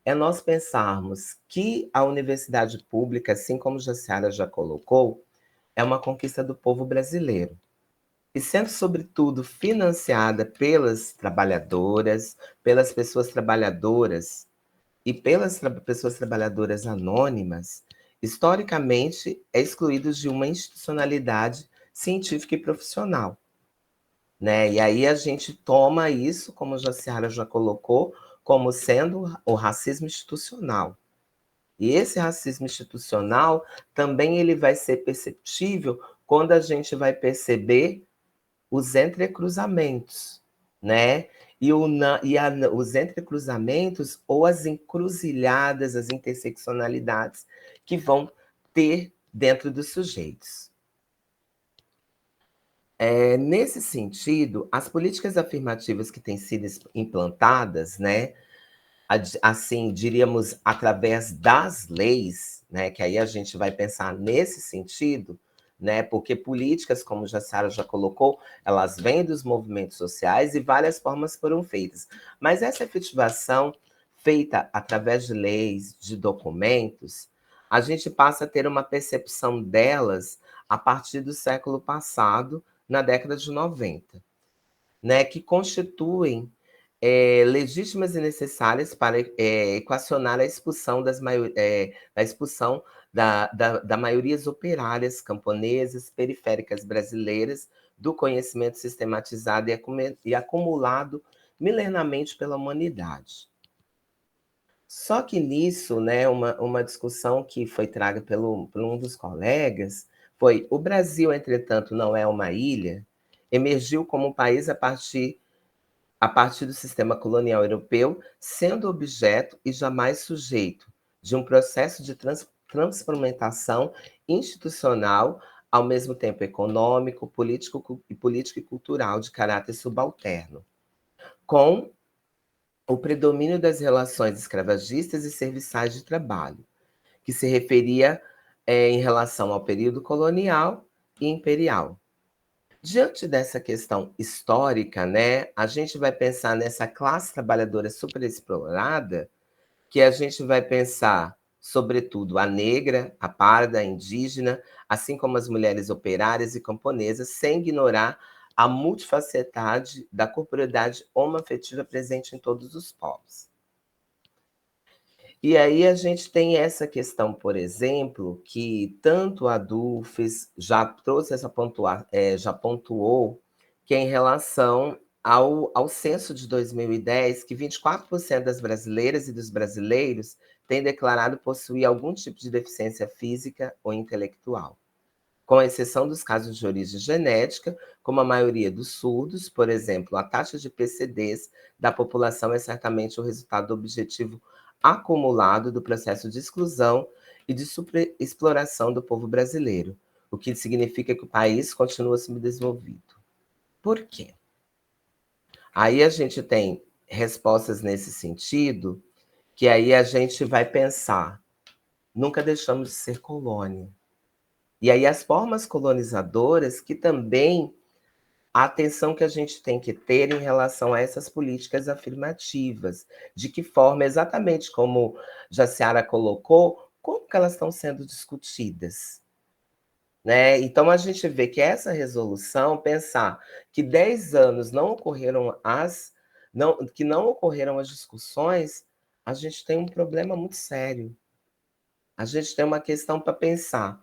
é nós pensarmos que a universidade pública, assim como a Jaciara já colocou, é uma conquista do povo brasileiro. E sendo, sobretudo, financiada pelas trabalhadoras, pelas pessoas trabalhadoras e pelas pessoas trabalhadoras anônimas, historicamente é excluído de uma institucionalidade científica e profissional, né? E aí a gente toma isso, como a Jaciara já colocou, como sendo o racismo institucional. E esse racismo institucional também ele vai ser perceptível quando a gente vai perceber os entrecruzamentos, né? Os entrecruzamentos ou as encruzilhadas, as interseccionalidades que vão ter dentro dos sujeitos. Nesse sentido, as políticas afirmativas que têm sido implantadas, né, assim, diríamos, através das leis, né, que aí a gente vai pensar nesse sentido, né, porque políticas, como a Jaciara já colocou, elas vêm dos movimentos sociais e várias formas foram feitas. Mas essa efetivação feita através de leis, de documentos, a gente passa a ter uma percepção delas a partir do século passado, na década de 90, né, que constituem legítimas e necessárias para equacionar a expulsão da maiorias operárias camponesas periféricas brasileiras do conhecimento sistematizado e acumulado milenarmente pela humanidade. Só que nisso, né, uma discussão que foi traga por um dos colegas foi: o Brasil, entretanto, não é uma ilha, emergiu como um país a partir do sistema colonial europeu, sendo objeto e jamais sujeito de um processo de transformação institucional, ao mesmo tempo econômico, político e cultural de caráter subalterno, com o predomínio das relações escravagistas e serviçais de trabalho, que se referia em relação ao período colonial e imperial. Diante dessa questão histórica, né, a gente vai pensar nessa classe trabalhadora superexplorada, que a gente vai pensar sobretudo a negra, a parda, a indígena, assim como as mulheres operárias e camponesas, sem ignorar a multifacetade da corporeidade homoafetiva presente em todos os povos. E aí a gente tem essa questão, por exemplo, que tanto a Dulces já trouxe já pontuou, que é em relação ao censo de 2010, que 24% das brasileiras e dos brasileiros têm declarado possuir algum tipo de deficiência física ou intelectual, com exceção dos casos de origem genética, como a maioria dos surdos. Por exemplo, a taxa de PCDs da população é certamente o resultado do objetivo acumulado do processo de exclusão e de superexploração do povo brasileiro, o que significa que o país continua subdesenvolvido. Por quê? Aí a gente tem respostas nesse sentido, que aí a gente vai pensar, nunca deixamos de ser colônia. E aí as formas colonizadoras que também a atenção que a gente tem que ter em relação a essas políticas afirmativas, de que forma, exatamente como Jaciara colocou, como que elas estão sendo discutidas. Né? Então, a gente vê que essa resolução, pensar que 10 anos não ocorreram que não ocorreram as discussões, a gente tem um problema muito sério. A gente tem uma questão para pensar.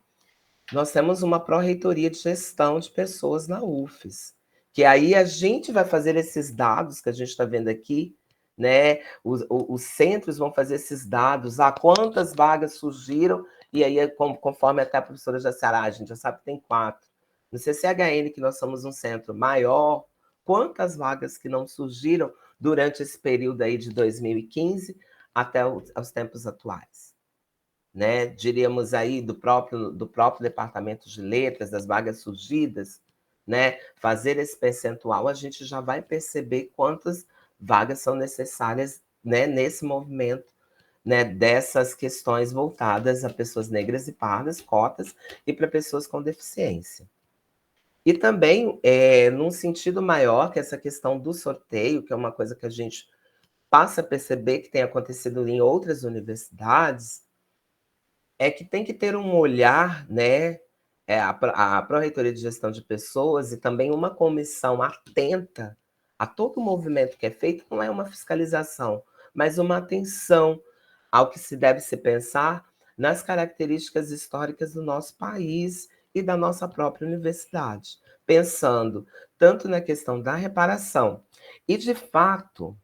Nós temos uma pró-reitoria de gestão de pessoas na UFES, que aí a gente vai fazer esses dados que a gente está vendo aqui, né? Os centros vão fazer esses dados, quantas vagas surgiram, e aí, conforme até a professora Jaciara, a gente já sabe que tem 4. No CCHN, que nós somos um centro maior, quantas vagas que não surgiram durante esse período aí de 2015 até os tempos atuais? Né, diríamos aí do próprio departamento de letras, das vagas surgidas, né, fazer esse percentual, a gente já vai perceber quantas vagas são necessárias, né, nesse movimento, né, dessas questões voltadas a pessoas negras e pardas, cotas, e para pessoas com deficiência. E também, num sentido maior, que essa questão do sorteio, que é uma coisa que a gente passa a perceber que tem acontecido em outras universidades, é que tem que ter um olhar, né? A Pró-Reitoria de Gestão de Pessoas e também uma comissão atenta a todo o movimento que é feito, não é uma fiscalização, mas uma atenção ao que se deve se pensar nas características históricas do nosso país e da nossa própria universidade, pensando tanto na questão da reparação. E, de fato,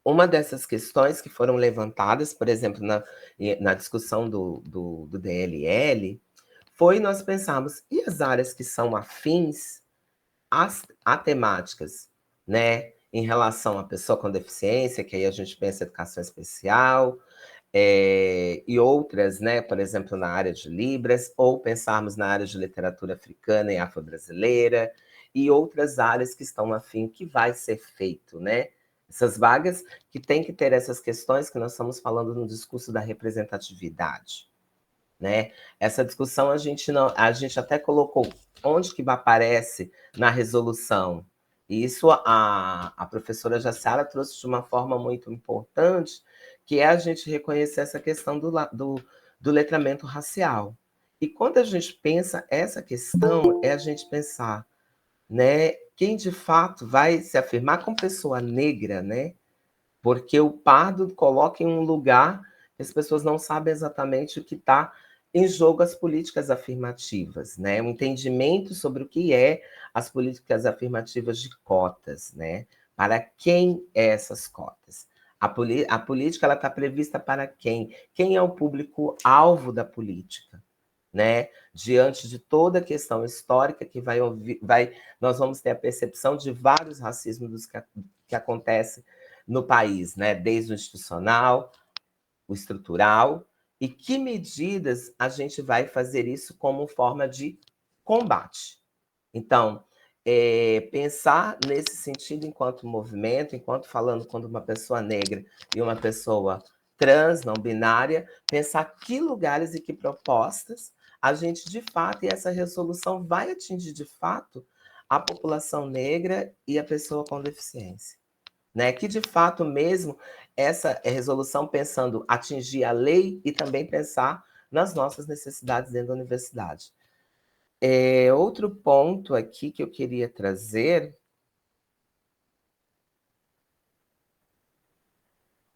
uma dessas questões que foram levantadas, por exemplo, na discussão do DLL, foi nós pensarmos, e as áreas que são afins a temáticas, né, em relação à pessoa com deficiência, que aí a gente pensa em educação especial, e outras, né, por exemplo, na área de Libras, ou pensarmos na área de literatura africana e afro-brasileira, e outras áreas que estão afim, que vai ser feito, né? Essas vagas que tem que ter essas questões que nós estamos falando no discurso da representatividade, né? Essa discussão a gente até colocou onde que aparece na resolução. E isso a professora Jaciara trouxe de uma forma muito importante, que é a gente reconhecer essa questão do letramento racial. E quando a gente pensa essa questão, é a gente pensar, né, quem de fato vai se afirmar como pessoa negra, né? Porque o pardo coloca em um lugar que as pessoas não sabem exatamente o que está em jogo, as políticas afirmativas, né? Um entendimento sobre o que é as políticas afirmativas de cotas, né? Para quem é essas cotas? A política ela está prevista para quem? Quem é o público-alvo da política? Né? Diante de toda a questão histórica que nós vamos ter a percepção de vários racismos que acontecem no país, né? Desde o institucional, o estrutural, e que medidas a gente vai fazer isso como forma de combate. Então, pensar nesse sentido enquanto movimento, enquanto falando quando uma pessoa negra e uma pessoa trans, não binária, pensar que lugares e que propostas a gente, de fato, e essa resolução vai atingir, de fato, a população negra e a pessoa com deficiência. Né? Que, de fato, mesmo essa resolução pensando atingir a lei e também pensar nas nossas necessidades dentro da universidade. Outro ponto aqui que eu queria trazer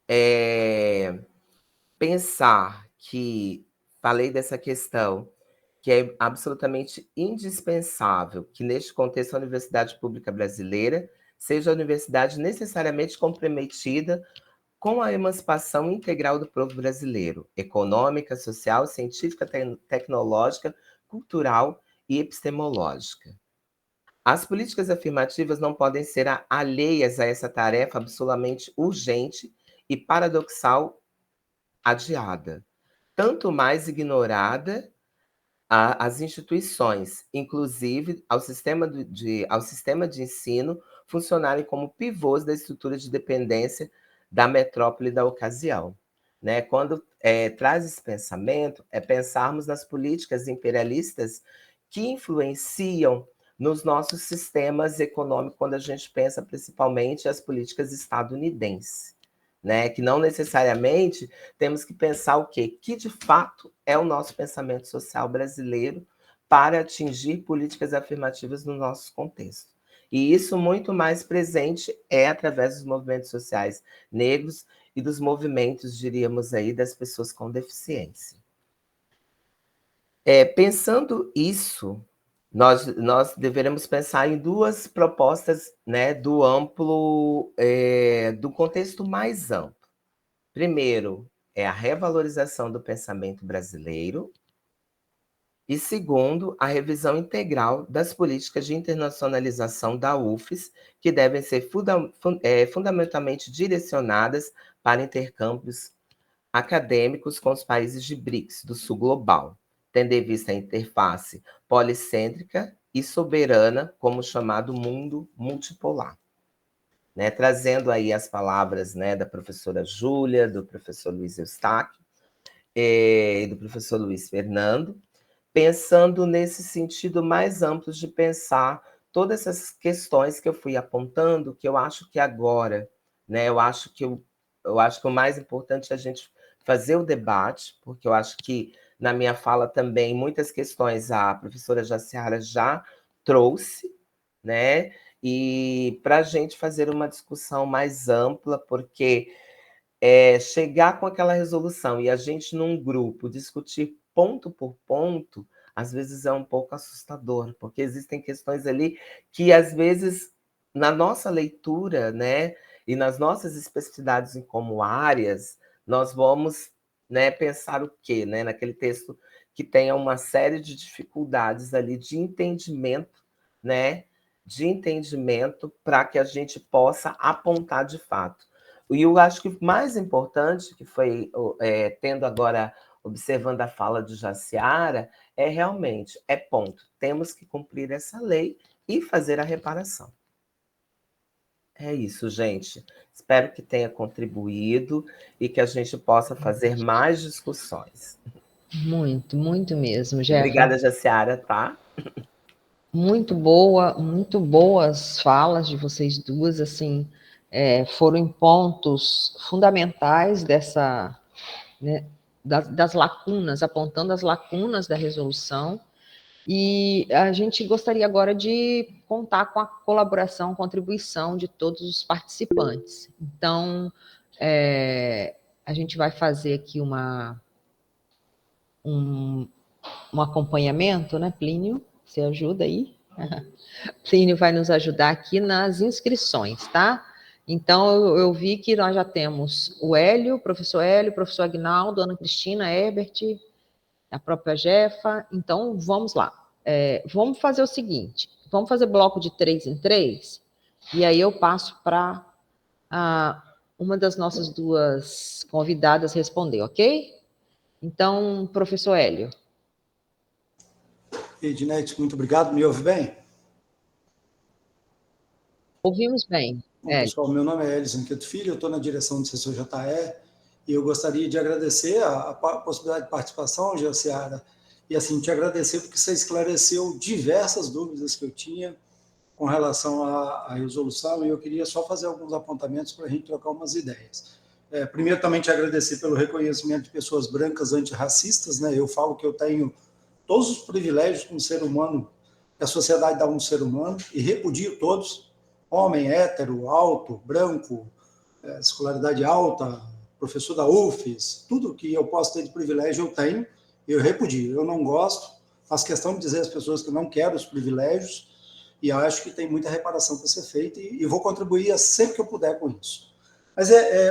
é pensar que, falei dessa questão, que é absolutamente indispensável que, neste contexto, a universidade pública brasileira seja a universidade necessariamente comprometida com a emancipação integral do povo brasileiro, econômica, social, científica, tecnológica, cultural e epistemológica. As políticas afirmativas não podem ser alheias a essa tarefa absolutamente urgente e paradoxal adiada, tanto mais ignorada às instituições, inclusive ao sistema de ensino, funcionarem como pivôs da estrutura de dependência da metrópole da ocasião. Né? Quando traz esse pensamento, é pensarmos nas políticas imperialistas que influenciam nos nossos sistemas econômicos, quando a gente pensa principalmente as políticas estadunidenses. Né? Que não necessariamente temos que pensar o quê? Que de fato é o nosso pensamento social brasileiro para atingir políticas afirmativas no nosso contexto. E isso muito mais presente através dos movimentos sociais negros e dos movimentos, diríamos aí, das pessoas com deficiência. Pensando isso, nós deveremos pensar em duas propostas, né, do contexto mais amplo. Primeiro, é a revalorização do pensamento brasileiro, e segundo, a revisão integral das políticas de internacionalização da UFES, que devem ser fundamentalmente direcionadas para intercâmbios acadêmicos com os países de BRICS, do Sul Global, tendo em vista a interface policêntrica e soberana, como o chamado mundo multipolar. Né, trazendo aí as palavras, né, da professora Júlia, do professor Luiz Eustáquio e do professor Luiz Fernando, pensando nesse sentido mais amplo de pensar todas essas questões que eu fui apontando, que eu acho que agora, né, eu acho que o mais importante é a gente fazer o debate, porque eu acho que na minha fala também muitas questões a professora Jaciara já trouxe, né, e para a gente fazer uma discussão mais ampla, porque chegar com aquela resolução e a gente, num grupo, discutir ponto por ponto, às vezes é um pouco assustador, porque existem questões ali que, às vezes, na nossa leitura, né, e nas nossas especificidades em como áreas, nós vamos, né, pensar o quê? Né, naquele texto que tenha uma série de dificuldades ali de entendimento, né, para que a gente possa apontar de fato. E eu acho que o mais importante, que foi tendo agora, observando a fala de Jaciara, realmente, ponto, temos que cumprir essa lei e fazer a reparação. É isso, gente. Espero que tenha contribuído e que a gente possa fazer mais discussões.
Muito, muito mesmo, Jefa.
Obrigada, Jaciara, tá?
Muito boas falas de vocês duas, assim, foram em pontos fundamentais dessa, né, das lacunas, apontando as lacunas da resolução, e a gente gostaria agora de contar com a colaboração, contribuição de todos os participantes. Então, a gente vai fazer aqui um acompanhamento, né, Plínio? Você ajuda aí? Plínio vai nos ajudar aqui nas inscrições, tá? Então, eu vi que nós já temos o professor Aguinaldo, Ana Cristina, Herbert, a própria Jefa. Então, vamos lá. Vamos fazer o seguinte, vamos fazer bloco de 3 em 3, e aí eu passo para uma das nossas duas convidadas responder, ok? Então, professor Hélio.
Edinete, muito obrigado. Me ouve bem?
Ouvimos bem.
Bom, pessoal, meu nome é Elison Queto Filho, eu estou na direção do CCJE e eu gostaria de agradecer a possibilidade de participação, Jaciara, e assim, te agradecer porque você esclareceu diversas dúvidas que eu tinha com relação à resolução e eu queria só fazer alguns apontamentos para a gente trocar umas ideias. Primeiro, também te agradecer pelo reconhecimento de pessoas brancas antirracistas, né? Eu falo que eu tenho todos os privilégios que um ser humano, que a sociedade dá a um ser humano, e repudio todos, homem, hétero, alto, branco, escolaridade alta, professor da UFES, tudo que eu posso ter de privilégio eu tenho, eu repudio. Eu não gosto, faço questão de dizer às pessoas que eu não quero os privilégios, e acho que tem muita reparação para ser feita, e vou contribuir sempre que eu puder com isso. Mas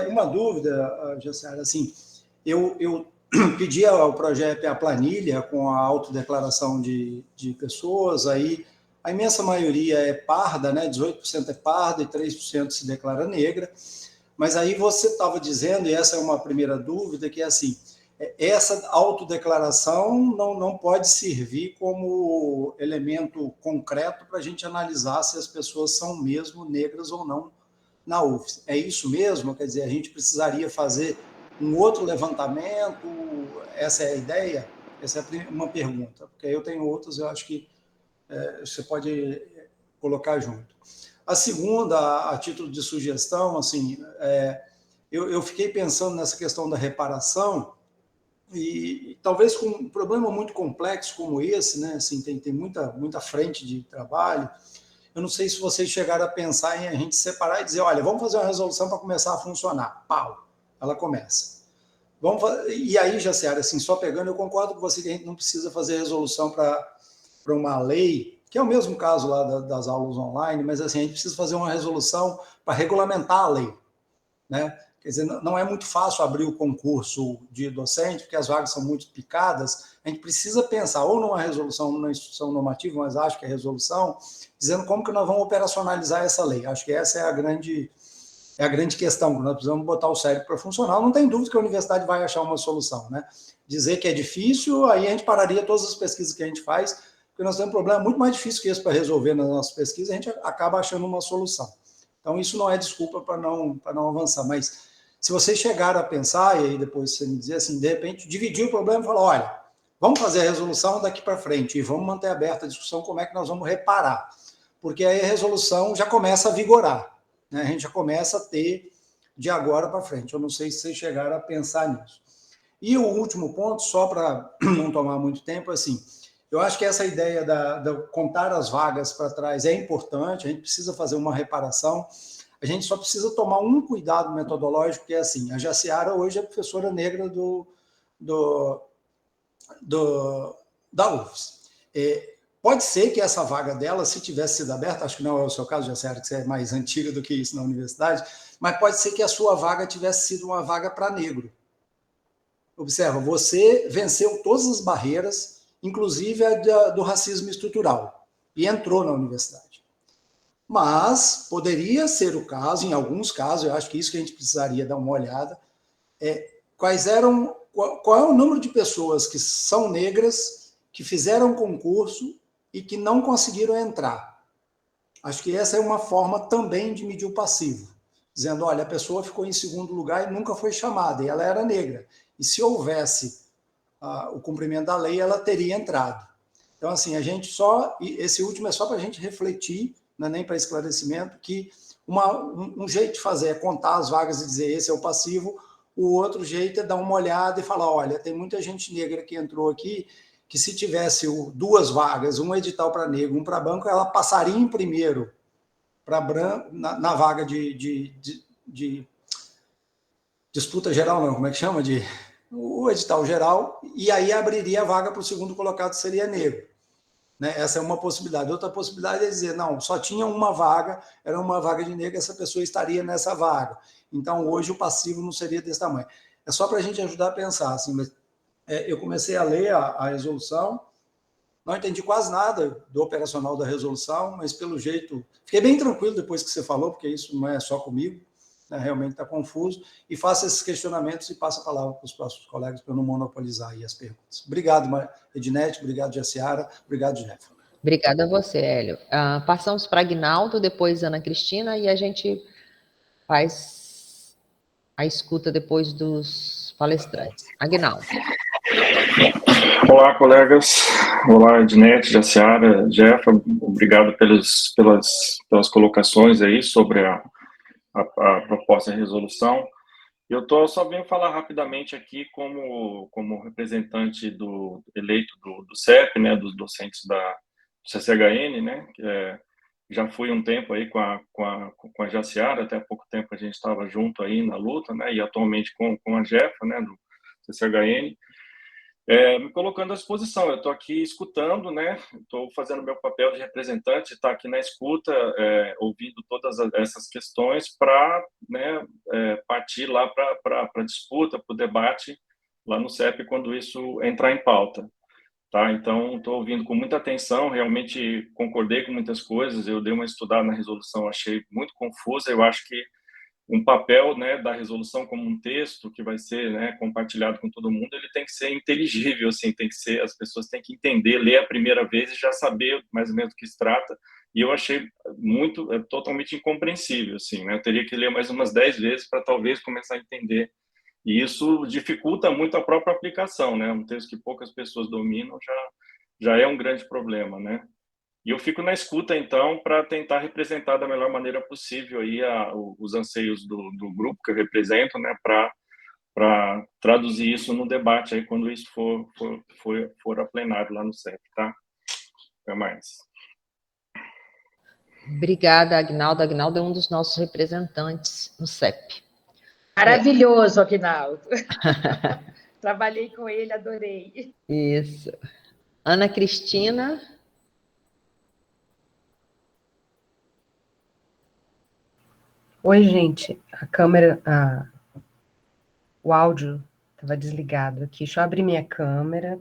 uma dúvida, Jaciara, assim, eu pedi ao projeto a planilha com a autodeclaração de pessoas, aí a imensa maioria é parda, né? 18% é parda e 3% se declara negra, mas aí você estava dizendo, e essa é uma primeira dúvida, que é assim, essa autodeclaração não pode servir como elemento concreto para a gente analisar se as pessoas são mesmo negras ou não na UFES. É isso mesmo? Quer dizer, a gente precisaria fazer um outro levantamento? Essa é a ideia? Essa é uma pergunta, porque eu tenho outras, eu acho que você pode colocar junto. A segunda, a título de sugestão, assim, eu fiquei pensando nessa questão da reparação, e talvez com um problema muito complexo como esse, né, assim, tem muita frente de trabalho. Eu não sei se vocês chegaram a pensar em a gente separar e dizer, olha, vamos fazer uma resolução para começar a funcionar. Pau, ela começa. E aí, Jaciara, assim, só pegando, eu concordo com você que a gente não precisa fazer resolução para uma lei, que é o mesmo caso lá das aulas online, mas assim, a gente precisa fazer uma resolução para regulamentar a lei, né? Quer dizer, não é muito fácil abrir o concurso de docente, porque as vagas são muito picadas. A gente precisa pensar ou numa resolução, numa instituição normativa, mas acho que é resolução, dizendo como que nós vamos operacionalizar essa lei. Acho que essa é a grande questão, que nós precisamos botar o cérebro para funcionar. Não tem dúvida que a universidade vai achar uma solução, né? Dizer que é difícil, aí a gente pararia todas as pesquisas que a gente faz, porque nós temos um problema muito mais difícil que esse para resolver nas nossas pesquisas, a gente acaba achando uma solução. Então, isso não é desculpa para não avançar, mas se vocês chegaram a pensar, e aí depois você me dizer assim, de repente, dividir o problema e falar, olha, vamos fazer a resolução daqui para frente e vamos manter aberta a discussão como é que nós vamos reparar, porque aí a resolução já começa a vigorar, né? A gente já começa a ter de agora para frente. Eu não sei se vocês chegaram a pensar nisso. E o último ponto, só para não tomar muito tempo, assim, eu acho que essa ideia da contar as vagas para trás é importante, a gente precisa fazer uma reparação. A gente só precisa tomar um cuidado metodológico, que é assim, a Jaciara hoje é professora negra da UFES. Pode ser que essa vaga dela, se tivesse sido aberta, acho que não é o seu caso, Jaciara, que você é mais antiga do que isso na universidade, mas pode ser que a sua vaga tivesse sido uma vaga para negro. Observa, você venceu todas as barreiras, inclusive a do racismo estrutural, e entrou na universidade. Mas poderia ser o caso, em alguns casos, eu acho que isso que a gente precisaria dar uma olhada, qual é o número de pessoas que são negras, que fizeram concurso e que não conseguiram entrar. Acho que essa é uma forma também de medir o passivo, dizendo, olha, a pessoa ficou em segundo lugar e nunca foi chamada, e ela era negra. E se houvesse o cumprimento da lei, ela teria entrado. Então, assim, esse último é só para a gente refletir, não é nem para esclarecimento, que um jeito de fazer é contar as vagas e dizer esse é o passivo, o outro jeito é dar uma olhada e falar, olha, tem muita gente negra que entrou aqui, que se tivesse duas vagas, um edital para negro, um para branco, ela passaria em primeiro para branco, na vaga de disputa geral, não, como é que chama? O edital geral, e aí abriria a vaga para o segundo colocado, que seria negro. Né? Essa é uma possibilidade. Outra possibilidade é dizer, não, só tinha uma vaga, era uma vaga de negro, essa pessoa estaria nessa vaga. Então, hoje, o passivo não seria desse tamanho. É só para a gente ajudar a pensar. Assim, mas, eu comecei a ler a resolução, não entendi quase nada do operacional da resolução, mas, pelo jeito, fiquei bem tranquilo depois que você falou, porque isso não é só comigo, né? Realmente está confuso, e faço esses questionamentos e passo a palavra para os próximos colegas para eu não monopolizar aí as perguntas. Obrigado, Ednete, obrigado, Jaciara, obrigado, Jeff.
Obrigada a você, Hélio. Passamos para Aguinaldo, depois Ana Cristina, e a gente faz a escuta depois dos palestrantes. Aguinaldo.
Olá, colegas. Olá, Ednete, Jaciara, Jeff. Obrigado pelas colocações aí sobre a proposta de resolução. Só venho falar rapidamente aqui como representante eleito do CEP, né, dos docentes do CCHN, né, já fui um tempo aí com a Jaciara, até há pouco tempo a gente estava junto aí na luta, né, e atualmente com a Jefa, né, do CCHN, me colocando à disposição. Eu estou aqui escutando, né, estou fazendo meu papel de representante, estar aqui na escuta, ouvindo todas essas questões para, né, partir lá para a disputa, para o debate lá no CEP quando isso entrar em pauta. Tá? Então, estou ouvindo com muita atenção, realmente concordei com muitas coisas, eu dei uma estudada na resolução, achei muito confusa, eu acho que um papel, né, da resolução como um texto que vai ser, né, compartilhado com todo mundo, ele tem que ser inteligível, assim, tem que ser, as pessoas têm que entender, ler a primeira vez e já saber mais ou menos do que se trata, e eu achei totalmente incompreensível, assim, né, eu teria que ler mais umas 10 vezes para talvez começar a entender. E isso dificulta muito a própria aplicação, né? Um texto que poucas pessoas dominam já é um grande problema, né? E eu fico na escuta, então, para tentar representar da melhor maneira possível aí os anseios do grupo que eu represento, né? Para traduzir isso no debate aí quando isso for a plenário lá no CEP, tá? Até mais.
Obrigada, Agnaldo. Agnaldo é um dos nossos representantes no CEP.
Maravilhoso, Agnaldo. Trabalhei com ele, adorei.
Isso. Ana Cristina.
Oi, gente. A câmera, o áudio estava desligado aqui. Deixa eu abrir minha câmera.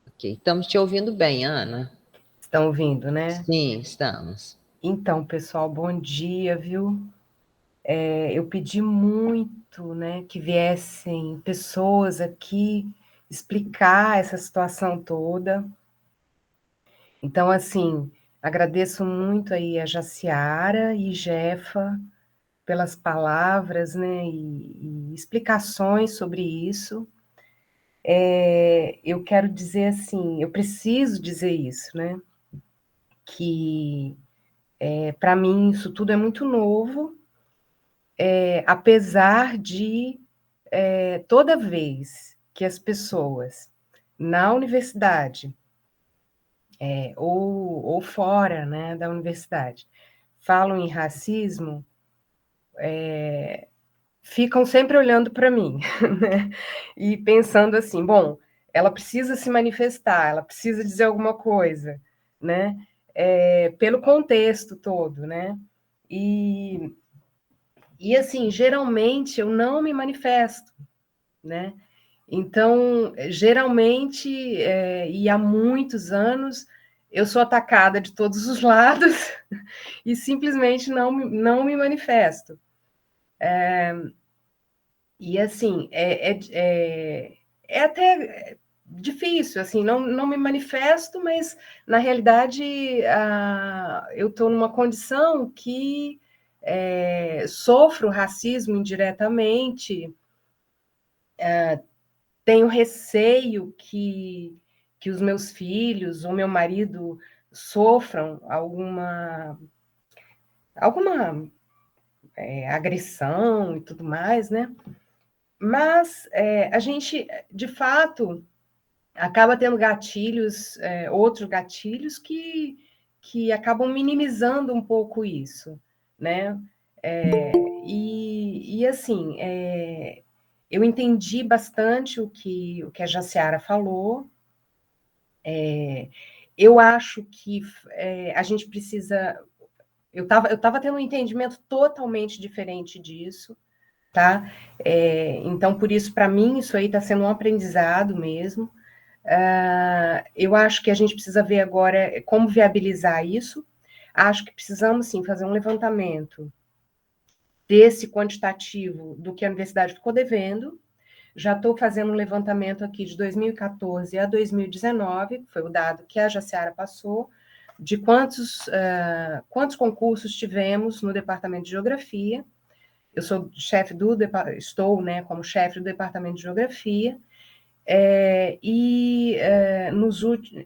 Ok, estamos te ouvindo bem, Ana.
Estão ouvindo, né?
Sim, estamos.
Então, pessoal, bom dia, viu? Eu pedi muito, né, que viessem pessoas aqui explicar essa situação toda. Então, assim, agradeço muito aí a Jaciara e Jefa pelas palavras, né, e explicações sobre isso. Eu quero dizer assim, eu preciso dizer isso, né, que para mim isso tudo é muito novo, apesar de toda vez que as pessoas na universidade ou fora, né, da universidade falam em racismo, ficam sempre olhando para mim, né? E pensando assim, bom, ela precisa se manifestar, ela precisa dizer alguma coisa, né? Pelo contexto todo, né? E assim, geralmente eu não me manifesto, né? Então, geralmente, e há muitos anos, eu sou atacada de todos os lados e simplesmente não me manifesto. E assim, é até difícil, assim, não me manifesto, mas na realidade eu estou numa condição que sofro racismo indiretamente, tenho receio que os meus filhos ou meu marido sofram alguma agressão e tudo mais, né? Mas a gente, de fato, acaba tendo gatilhos, outros gatilhos que acabam minimizando um pouco isso, né? E assim, eu entendi bastante o que a Jaciara falou. Eu acho que a gente precisa... Eu estava tendo um entendimento totalmente diferente disso, tá? Então, por isso, para mim, isso aí está sendo um aprendizado mesmo. Eu acho que a gente precisa ver agora como viabilizar isso. Acho que precisamos, sim, fazer um levantamento desse quantitativo do que a universidade ficou devendo. Já estou fazendo um levantamento aqui de 2014 a 2019, que foi o dado que a Jaciara passou, de quantos concursos tivemos no Departamento de Geografia. Eu sou chefe estou, né, como chefe do Departamento de Geografia,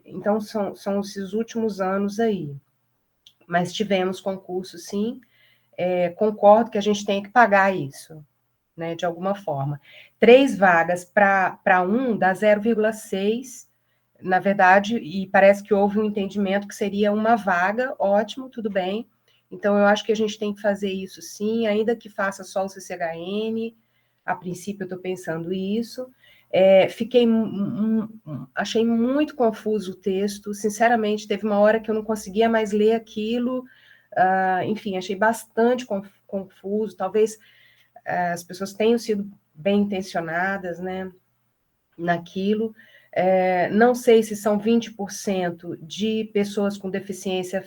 então são esses últimos anos aí. Mas tivemos concurso, sim. Concordo que a gente tem que pagar isso, né, de alguma forma. 3 vagas para 1 dá 0,6, na verdade, e parece que houve um entendimento que seria uma vaga, ótimo, tudo bem. Então, eu acho que a gente tem que fazer isso sim, ainda que faça só o CCHN, a princípio eu estou pensando isso. Achei muito confuso o texto, sinceramente, teve uma hora que eu não conseguia mais ler aquilo, enfim, achei bastante confuso, talvez as pessoas tenham sido bem intencionadas, né, naquilo. Não sei se são 20% de pessoas com deficiência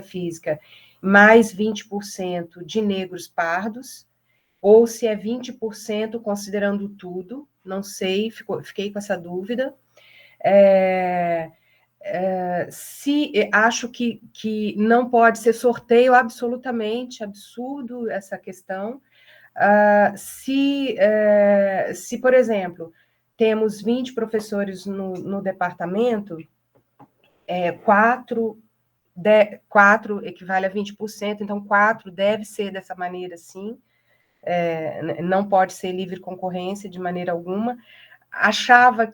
física, mais 20% de negros pardos, ou se é 20% considerando tudo, não sei, fiquei com essa dúvida. Acho que não pode ser sorteio, absolutamente absurdo essa questão. Se, por exemplo, temos 20 professores no departamento, 4 equivale a 20%, então 4 deve ser dessa maneira, sim. Não pode ser livre concorrência de maneira alguma. Achava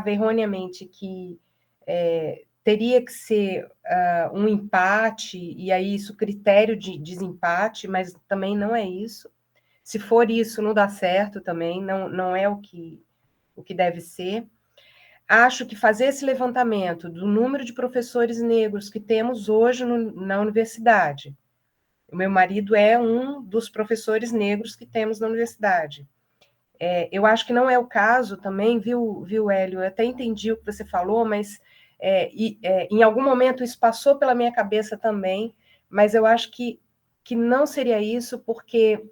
erroneamente que teria que ser um empate, e aí isso critério de desempate, mas também não é isso. Se for isso, não dá certo também, não é o que deve ser. Acho que fazer esse levantamento do número de professores negros que temos hoje na universidade. O meu marido é um dos professores negros que temos na universidade. Eu acho que não é o caso também, viu, Hélio? Eu até entendi o que você falou, mas em algum momento isso passou pela minha cabeça também, mas eu acho que não seria isso, porque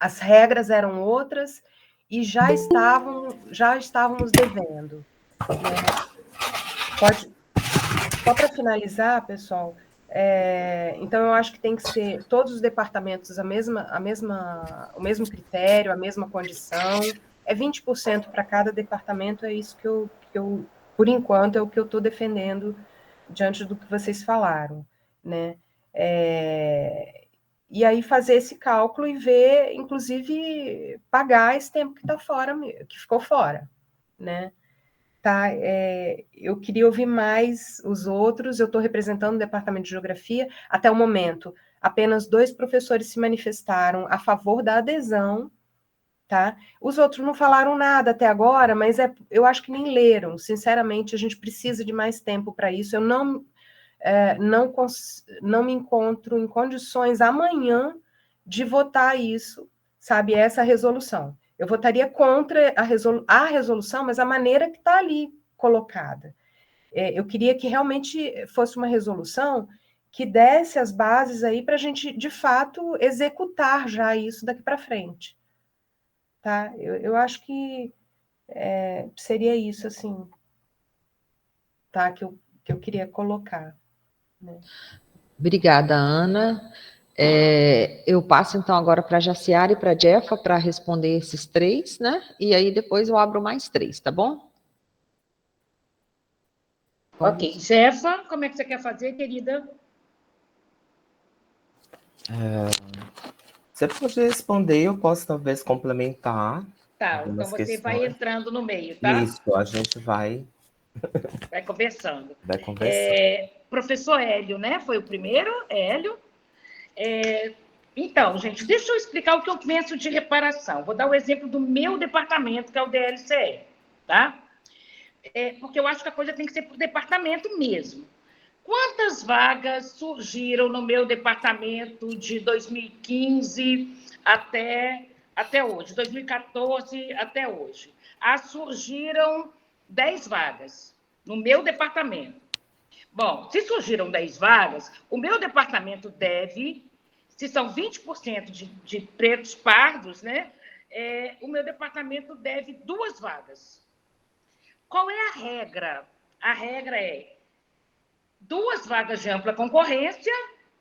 as regras eram outras e já estávamos devendo. Né? Só para finalizar, pessoal, então eu acho que tem que ser todos os departamentos o mesmo critério, a mesma condição, 20% para cada departamento, é isso que eu, por enquanto, é o que eu estou defendendo diante do que vocês falaram, né? E aí fazer esse cálculo e ver, inclusive, pagar esse tempo que está fora, que ficou fora, né? Tá, eu queria ouvir mais os outros, eu estou representando o Departamento de Geografia, até o momento, apenas 2 professores se manifestaram a favor da adesão, tá? Os outros não falaram nada até agora, mas eu acho que nem leram, sinceramente, a gente precisa de mais tempo para isso, eu não me encontro em condições amanhã de votar isso, sabe, essa resolução. Eu votaria contra a resolução, mas a maneira que está ali colocada. Eu queria que realmente fosse uma resolução que desse as bases aí para a gente, de fato, executar já isso daqui para frente. Tá? Eu acho que seria isso, assim, tá? Que eu queria colocar. Né?
Obrigada, Ana. Eu passo, então, agora para a Jaciara e para a Jefa para responder esses 3, né? E aí depois eu abro mais 3, tá bom?
Ok. Jefa, como é que você quer fazer, querida?
Você pode responder, eu posso talvez complementar.
Tá, então você vai entrando no meio, tá?
Isso, a gente vai
conversando.
Vai conversando.
Professor Hélio, né? Foi o primeiro, Hélio. Então, gente, deixa eu explicar o que eu penso de reparação. Vou dar o exemplo do meu departamento, que é o DLCE, tá? Porque eu acho que a coisa tem que ser para o departamento mesmo. Quantas vagas surgiram no meu departamento de 2015 até hoje, 2014 até hoje? Surgiram 10 vagas no meu departamento. Bom, se surgiram 10 vagas, o meu departamento deve, se são 20% de pretos pardos, né? O meu departamento deve 2 vagas. Qual é a regra? A regra é 2 vagas de ampla concorrência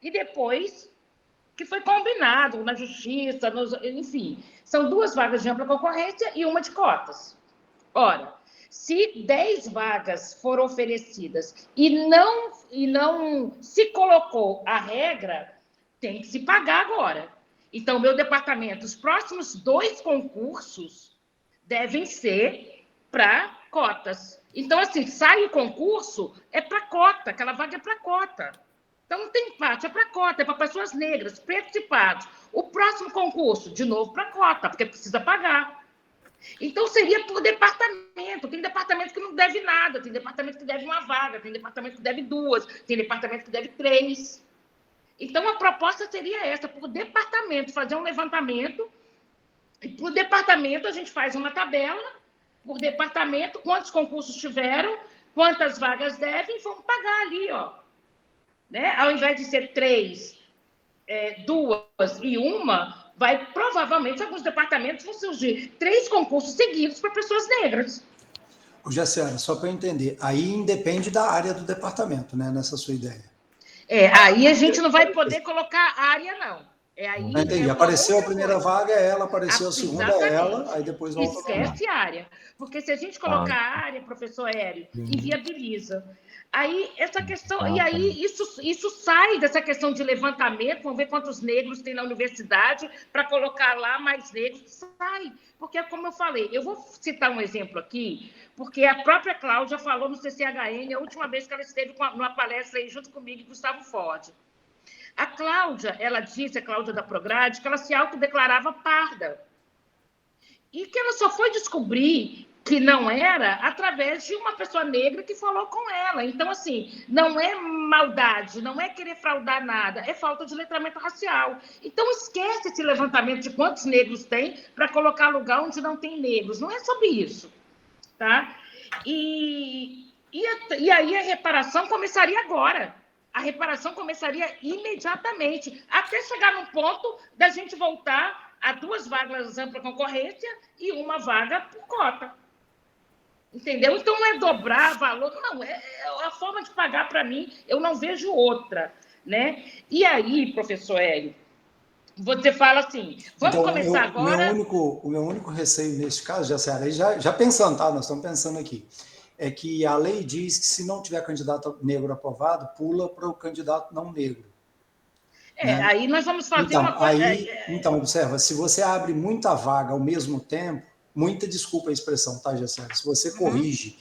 e depois que foi combinado na justiça, enfim, são 2 vagas de ampla concorrência e uma de cotas. Ora, se 10 vagas foram oferecidas e não se colocou a regra, tem que se pagar agora. Então, meu departamento, os próximos 2 concursos devem ser para cotas. Então, assim, sai o concurso, é para cota, aquela vaga é para cota. Então, não tem empate, é para cota, é para pessoas negras, pretos e pardos. O próximo concurso, de novo, para cota, porque precisa pagar. Então, seria por departamento. Tem departamento que não deve nada, tem departamento que deve uma vaga, tem departamento que deve 2, tem departamento que deve 3. Então, a proposta seria essa, por departamento, fazer um levantamento, e por departamento a gente faz uma tabela, por departamento, quantos concursos tiveram, quantas vagas devem, e vamos pagar ali, ó. Né? Ao invés de ser 3, 2 e 1, provavelmente, alguns departamentos vão surgir 3 concursos seguidos para pessoas negras.
Ô, Jaciara, só para eu entender, aí independe da área do departamento, né, nessa sua ideia.
Aí a gente não vai poder colocar área, não. Aí,
entendi. Apareceu a primeira vaga, é ela, apareceu a segunda, é ela, aí depois volta.
Esquece a área. Porque se a gente colocar a área, professor Hélio, inviabiliza. Aí, essa questão, e aí isso sai dessa questão de levantamento, vamos ver quantos negros tem na universidade, para colocar lá mais negros, sai. Porque, como eu falei, eu vou citar um exemplo aqui, porque a própria Cláudia falou no CCHN, a última vez que ela esteve numa palestra aí junto comigo e Gustavo Ford. A Cláudia, ela disse, a Cláudia da Prograde, que ela se autodeclarava parda. E que ela só foi descobrir que não era através de uma pessoa negra que falou com ela. Então, assim, não é maldade, não é querer fraudar nada, é falta de letramento racial. Então, esquece esse levantamento de quantos negros tem para colocar lugar onde não tem negros. Não é sobre isso, tá? E aí a reparação começaria agora. A reparação começaria imediatamente, até chegar num ponto da gente voltar a 2 vagas ampla concorrência e 1 vaga por cota. Entendeu? Então, não é dobrar valor, não, é a forma de pagar para mim, eu não vejo outra, né? E aí, professor Hélio, você fala assim, vamos então, começar agora...
O meu único receio nesse caso, já pensando, tá? Nós estamos pensando aqui, é que a lei diz que se não tiver candidato negro aprovado, pula para o candidato não negro. Né?
Aí nós vamos fazer uma coisa...
Então, observa, se você abre muita vaga ao mesmo tempo, muita desculpa a expressão, tá, Jaciara? Se você corrige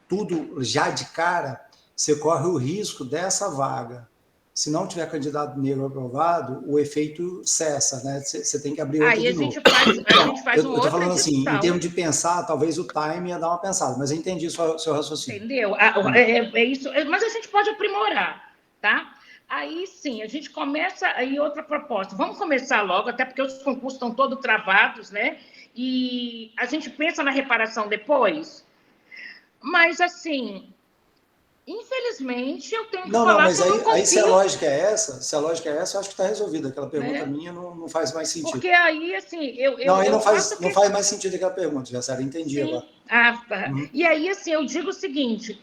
tudo já de cara, você corre o risco dessa vaga. Se não tiver candidato negro aprovado, o efeito cessa, né? Você tem que abrir outra de novo.
A gente faz
eu estou falando assim, em termos de pensar, talvez o time ia dar uma pensada, mas eu entendi o seu raciocínio.
Entendeu? É isso, mas a gente pode aprimorar, tá? Aí, sim, a gente começa aí outra proposta. Vamos começar logo, até porque os concursos estão todos travados, né? E a gente pensa na reparação depois, mas, assim, infelizmente, eu tenho que falar
mas aí se a lógica é essa, eu acho que está resolvida. Aquela pergunta minha não faz mais sentido.
Porque aí, assim...
não faz mais sentido aquela pergunta, Jaciara, entendi agora.
Tá. E aí, assim, eu digo o seguinte,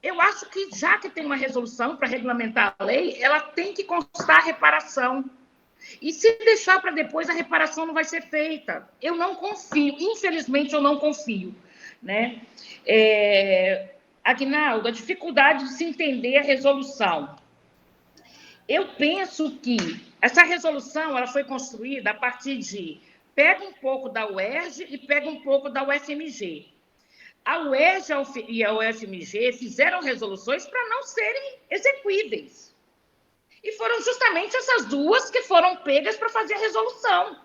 eu acho que, já que tem uma resolução para regulamentar a lei, ela tem que constar a reparação. E se deixar para depois, a reparação não vai ser feita. Eu não confio, infelizmente eu não confio, né? Aguinaldo, a dificuldade de se entender a resolução. Eu penso que essa resolução ela foi construída a partir de pega um pouco da UERJ e pega um pouco da UFMG. A UERJ e a UFMG fizeram resoluções para não serem exequíveis. E foram justamente essas 2 que foram pegas para fazer a resolução.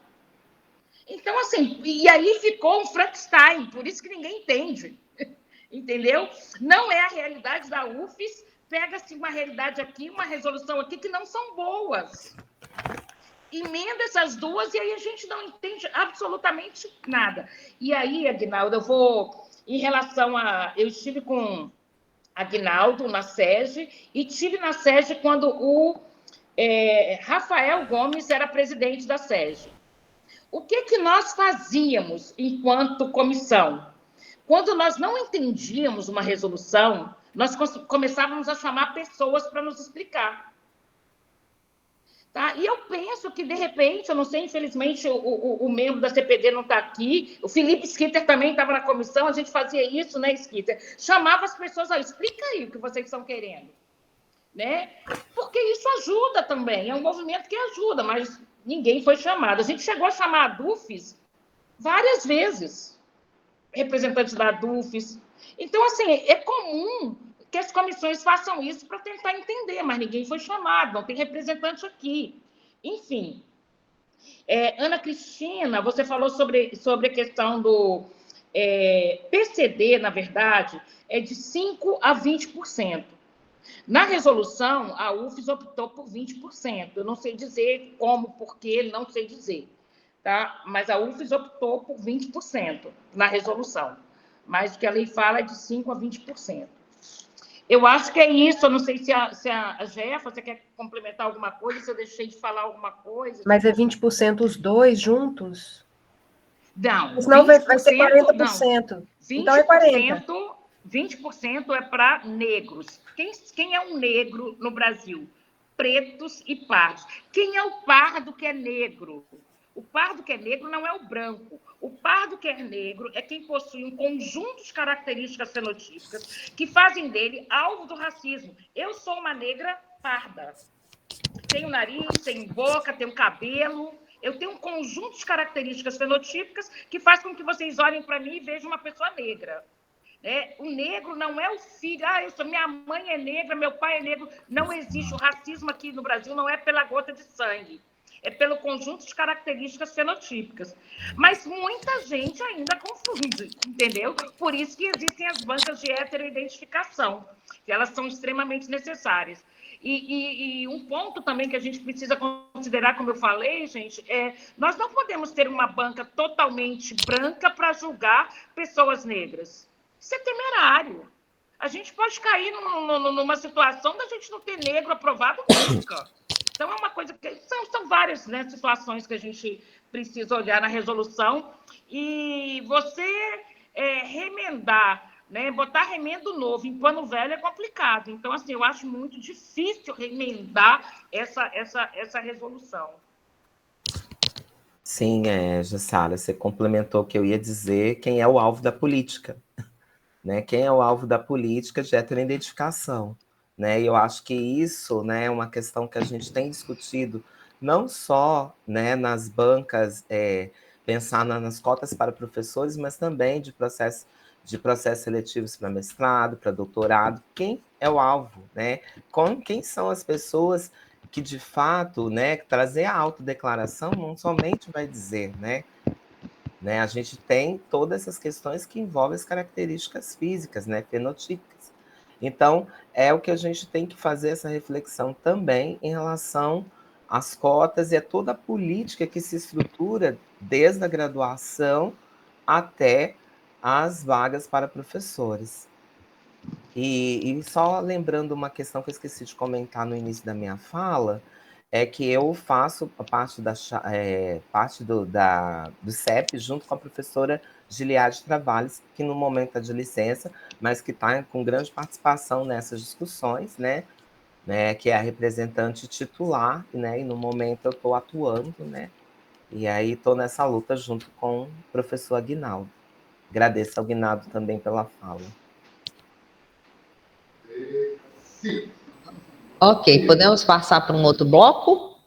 Então, assim, e aí ficou um Frankenstein, por isso que ninguém entende. Entendeu? Não é a realidade da UFES, pega-se uma realidade aqui, uma resolução aqui, que não são boas. Emenda essas 2 e aí a gente não entende absolutamente nada. E aí, Aguinaldo, eu vou, em relação a... Eu estive com Aguinaldo na SEGE e estive na SEGE quando o Rafael Gomes era presidente da SEGE. O que nós fazíamos enquanto comissão? Quando nós não entendíamos uma resolução, nós começávamos a chamar pessoas para nos explicar. Tá? E eu penso que, de repente, eu não sei, infelizmente, o membro da CPD não está aqui, o Felipe Skitter também estava na comissão, a gente fazia isso, né, Skitter? Chamava as pessoas, explica aí o que vocês estão querendo. né? Porque isso ajuda também, é um movimento que ajuda, mas ninguém foi chamado. A gente chegou a chamar a DUFES várias vezes, representantes da DUFES. Então, assim, é comum que as comissões façam isso para tentar entender, mas ninguém foi chamado, não tem representante aqui. Enfim. Ana Cristina, você falou sobre a questão do PCD, na verdade, é de 5% a 20%. Na resolução, a UFES optou por 20%. Eu não sei dizer como, porquê, não sei dizer. Tá? Mas a UFES optou por 20% na resolução. Mas o que a lei fala é de 5% a 20%. Eu acho que é isso. Eu não sei se a Jefa, você quer complementar alguma coisa, se eu deixei de falar alguma coisa.
Mas é 20% os dois juntos?
Não.
Senão vai ser 40%.
Não. 20%,
então é 40%.
20% é para negros. Quem é um negro no Brasil? Pretos e pardos. Quem é o pardo que é negro? O pardo que é negro não é o branco. O pardo que é negro é quem possui um conjunto de características fenotípicas que fazem dele alvo do racismo. Eu sou uma negra parda. Tenho nariz, tenho boca, tenho cabelo. Eu tenho um conjunto de características fenotípicas que faz com que vocês olhem para mim e vejam uma pessoa negra. O negro não é o filho, minha mãe é negra, meu pai é negro. Não existe. O racismo aqui no Brasil não é pela gota de sangue, é pelo conjunto de características fenotípicas. Mas muita gente ainda confunde, entendeu? Por isso que existem as bancas de heteroidentificação, que elas são extremamente necessárias. E um ponto também que a gente precisa considerar, como eu falei, gente, nós não podemos ter uma banca totalmente branca para julgar pessoas negras. Isso é temerário. A gente pode cair numa situação da gente não ter negro aprovado nunca. Então, é uma coisa que... São várias, né, situações que a gente precisa olhar na resolução. E você remendar, né, botar remendo novo em pano velho é complicado. Então, assim, eu acho muito difícil remendar essa resolução.
Sim, Jassara, você complementou o que eu ia dizer, quem é o alvo da política. Né? Quem é o alvo da política de heteroidentificação. Né? E eu acho que isso, né, é uma questão que a gente tem discutido, não só, né, nas bancas, pensar nas cotas para professores, mas também de processos seletivos para mestrado, para doutorado. Quem é o alvo? Né? Quem são as pessoas que, de fato, né, trazer a autodeclaração não somente vai dizer, né, a gente tem todas essas questões que envolvem as características físicas, né, fenotípicas. Então, é o que a gente tem que fazer essa reflexão também em relação às cotas e a toda a política que se estrutura desde a graduação até as vagas para professores. E só lembrando uma questão que eu esqueci de comentar no início da minha fala, é que eu faço parte do CEP junto com a professora Giliade Travales, que no momento está de licença, mas que está com grande participação nessas discussões, né, que é a representante titular, né, e no momento eu estou atuando, né, e aí estou nessa luta junto com o professor Aguinaldo. Agradeço ao Aguinaldo também pela fala.
Sim. Ok, podemos passar para um outro bloco?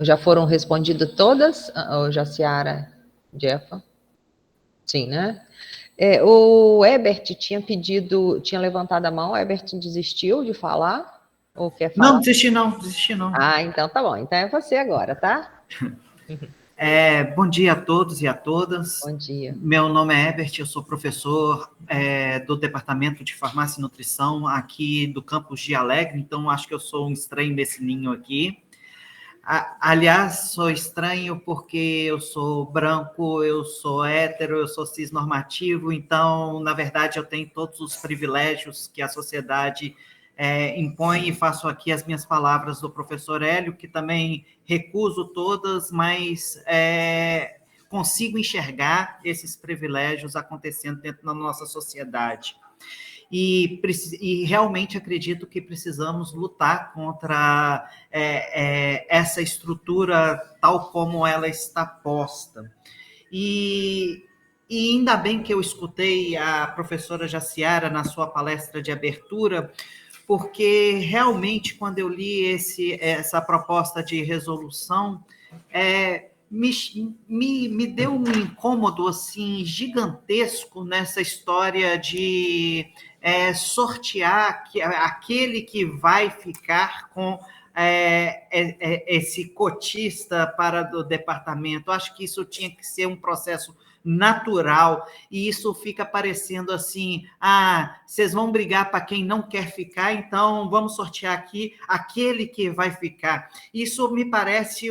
Já foram respondidas todas, Jaciara, Jefa? Sim, né? O Herbert tinha levantado a mão, o Herbert desistiu de falar? Ou quer falar?
Não, desisti não.
Ah, então tá bom, então é você agora, tá?
Bom dia a todos e a todas.
Bom dia.
Meu nome é Herbert, eu sou professor do Departamento de Farmácia e Nutrição aqui do campus de Alegre, então acho que eu sou um estranho nesse ninho aqui. Aliás, sou estranho porque eu sou branco, eu sou hétero, eu sou cisnormativo, então, na verdade, eu tenho todos os privilégios que a sociedade impõe, e faço aqui as minhas palavras do professor Hélio, que também recuso todas, mas consigo enxergar esses privilégios acontecendo dentro da nossa sociedade. E realmente acredito que precisamos lutar contra essa estrutura tal como ela está posta. E ainda bem que eu escutei a professora Jaciara na sua palestra de abertura, porque realmente, quando eu li essa proposta de resolução, me deu um incômodo assim, gigantesco nessa história de sortear aquele que vai ficar com esse cotista para do departamento. Acho que isso tinha que ser um processo natural, e isso fica parecendo assim, vocês vão brigar para quem não quer ficar, então vamos sortear aqui aquele que vai ficar. Isso me parece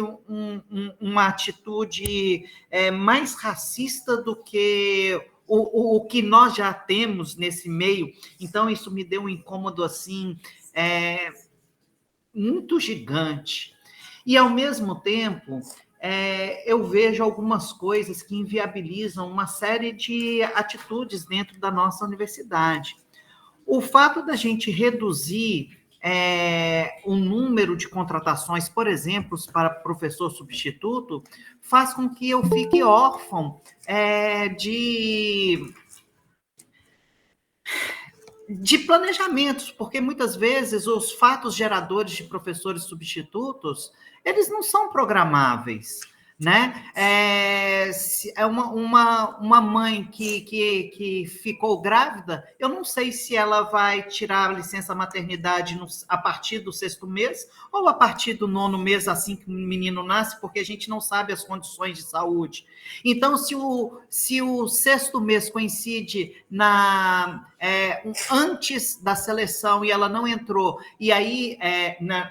uma atitude mais racista do que o que nós já temos nesse meio. Então isso me deu um incômodo assim, muito gigante. E, ao mesmo tempo, eu vejo algumas coisas que inviabilizam uma série de atitudes dentro da nossa universidade. O fato da gente reduzir o número de contratações, por exemplo, para professor substituto, faz com que eu fique órfão de planejamentos, porque muitas vezes os fatos geradores de professores substitutos, eles não são programáveis, né? Uma mãe que ficou grávida, eu não sei se ela vai tirar a licença maternidade a partir do 6º mês ou a partir do 9º mês, assim que o menino nasce, porque a gente não sabe as condições de saúde. Então, se o 6º mês coincide antes da seleção e ela não entrou, e aí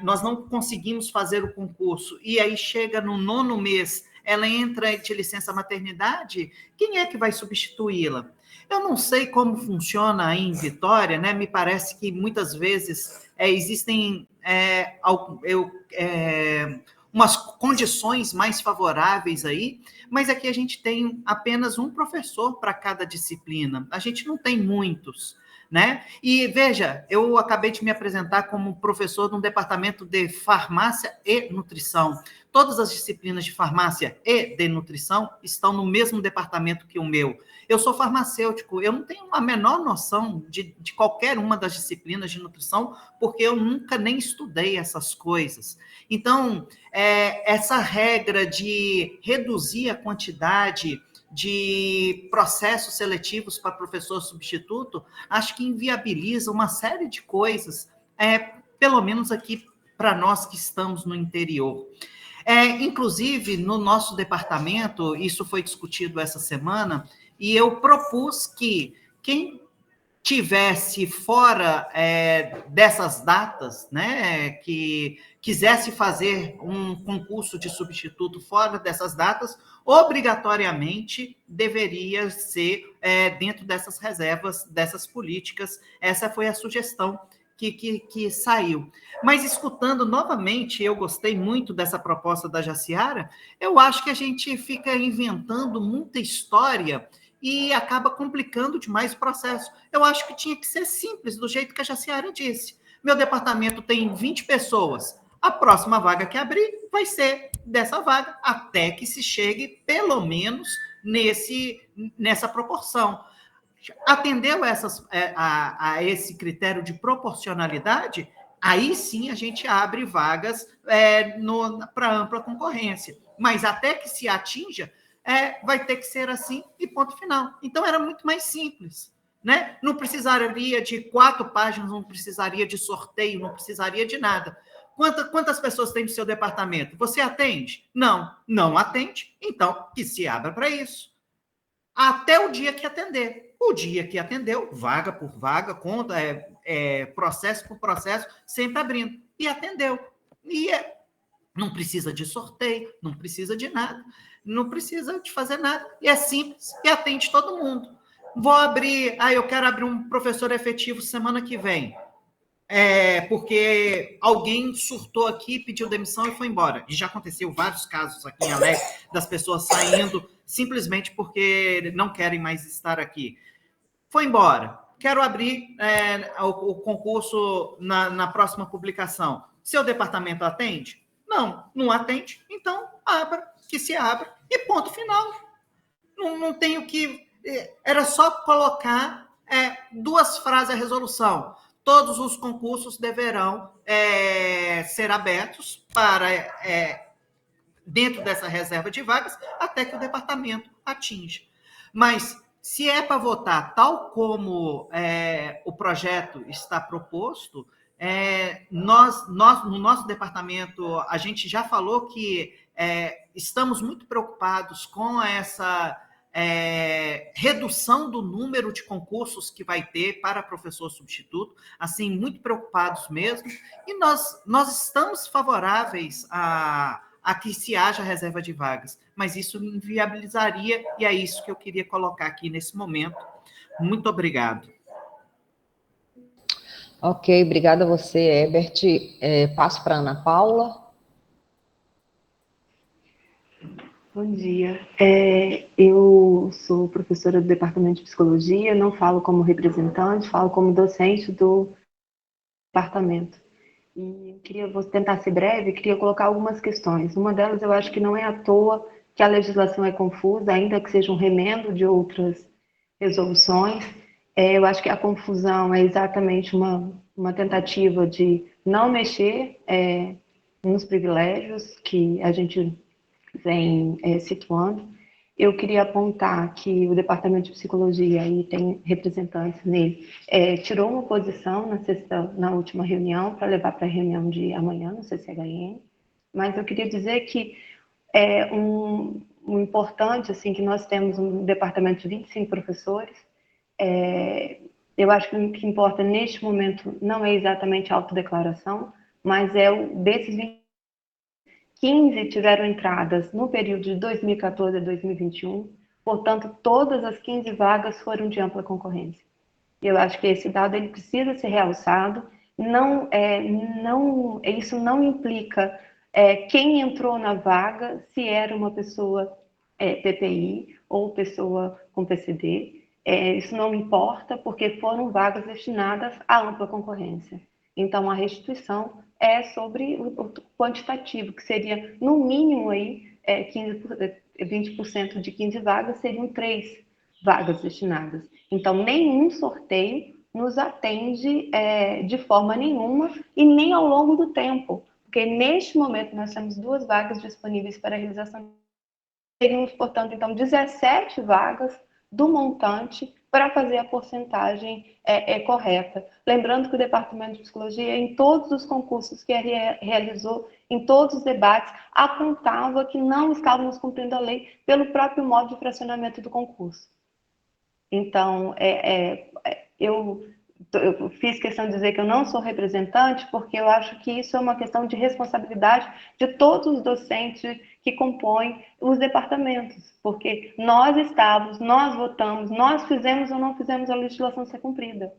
nós não conseguimos fazer o concurso, e aí chega no 9º mês, ela entra de licença maternidade, quem é que vai substituí-la? Eu não sei como funciona aí em Vitória, né? Me parece que muitas vezes existem umas condições mais favoráveis aí, mas aqui a gente tem apenas um professor para cada disciplina, a gente não tem muitos, né? E veja, eu acabei de me apresentar como professor de um departamento de farmácia e nutrição. Todas as disciplinas de farmácia e de nutrição estão no mesmo departamento que o meu. Eu sou farmacêutico, eu não tenho a menor noção de qualquer uma das disciplinas de nutrição, porque eu nunca nem estudei essas coisas. Então, essa regra de reduzir a quantidade de processos seletivos para professor substituto, acho que inviabiliza uma série de coisas, pelo menos aqui para nós que estamos no interior. Inclusive, no nosso departamento, isso foi discutido essa semana, e eu propus que quem tivesse fora dessas datas, né, que quisesse fazer um concurso de substituto fora dessas datas, obrigatoriamente deveria ser dentro dessas reservas, dessas políticas. Essa foi a sugestão que saiu. Mas, escutando novamente, eu gostei muito dessa proposta da Jaciara, eu acho que a gente fica inventando muita história e acaba complicando demais o processo. Eu acho que tinha que ser simples, do jeito que a Jaciara disse. Meu departamento tem 20 pessoas. A próxima vaga que abrir vai ser dessa vaga, até que se chegue, pelo menos, nessa proporção. Atendeu a esse critério de proporcionalidade, aí sim a gente abre vagas para ampla concorrência. Mas até que se atinja, vai ter que ser assim e ponto final. Então, era muito mais simples, né? Não precisaria de 4 páginas, não precisaria de sorteio, não precisaria de nada. Quantas pessoas tem no seu departamento? Você atende? Não atende. Então, que se abra para isso. Até o dia que atender. O dia que atendeu, vaga por vaga, conta, processo por processo, sempre abrindo. E atendeu. E não precisa de sorteio, não precisa de nada, não precisa de fazer nada. E é simples, e atende todo mundo. Vou abrir, eu quero abrir um professor efetivo semana que vem. Porque alguém surtou aqui, pediu demissão e foi embora. E já aconteceu vários casos aqui em Alegre, das pessoas saindo simplesmente porque não querem mais estar aqui. Foi embora. Quero abrir o concurso na próxima publicação. Seu departamento atende? Não atende. Então, que se abra e ponto final. Não tenho que... Era só colocar 2 frases a resolução. todos os concursos deverão ser abertos para dentro dessa reserva de vagas até que o departamento atinja. Mas se é para votar tal como o projeto está proposto, nós, no nosso departamento, a gente já falou que estamos muito preocupados com essa redução do número de concursos que vai ter para professor substituto, assim, muito preocupados mesmo, e nós estamos favoráveis a que se haja reserva de vagas, mas isso inviabilizaria, e é isso que eu queria colocar aqui nesse momento. Muito obrigado.
Ok, obrigada a você, Herbert. Passo para a Ana Paula.
Bom dia. Eu sou professora do Departamento de Psicologia, não falo como representante, falo como docente do departamento. E vou tentar ser breve, queria colocar algumas questões. Uma delas, eu acho que não é à toa que a legislação é confusa, ainda que seja um remendo de outras resoluções. Eu acho que a confusão é exatamente uma tentativa de não mexer nos privilégios que a gente vem situando. Eu queria apontar que o Departamento de Psicologia, e tem representantes nele, tirou uma posição na última reunião, para levar para a reunião de amanhã, no CCHN, mas eu queria dizer que um importante, assim, que nós temos um departamento de 25 professores. Eu acho que o que importa neste momento não é exatamente a autodeclaração, mas desses 15 tiveram entradas no período de 2014 a 2021, portanto, todas as 15 vagas foram de ampla concorrência. Eu acho que esse dado ele precisa ser realçado. Isso não implica quem entrou na vaga, se era uma pessoa PPI ou pessoa com PCD. Isso não importa, porque foram vagas destinadas à ampla concorrência. Então, a restituição é sobre o quantitativo, que seria, no mínimo, 20% de 15 vagas seriam 3 vagas destinadas. Então, nenhum sorteio nos atende de forma nenhuma e nem ao longo do tempo, porque neste momento nós temos 2 vagas disponíveis para a realização. Teríamos, portanto, então, 17 vagas do montante para fazer a porcentagem correta. Lembrando que o Departamento de Psicologia, em todos os concursos que realizou, em todos os debates, apontava que não estávamos cumprindo a lei pelo próprio modo de fracionamento do concurso. Então, eu fiz questão de dizer que eu não sou representante, porque eu acho que isso é uma questão de responsabilidade de todos os docentes que compõem os departamentos, porque nós votamos, nós fizemos ou não fizemos a legislação ser cumprida.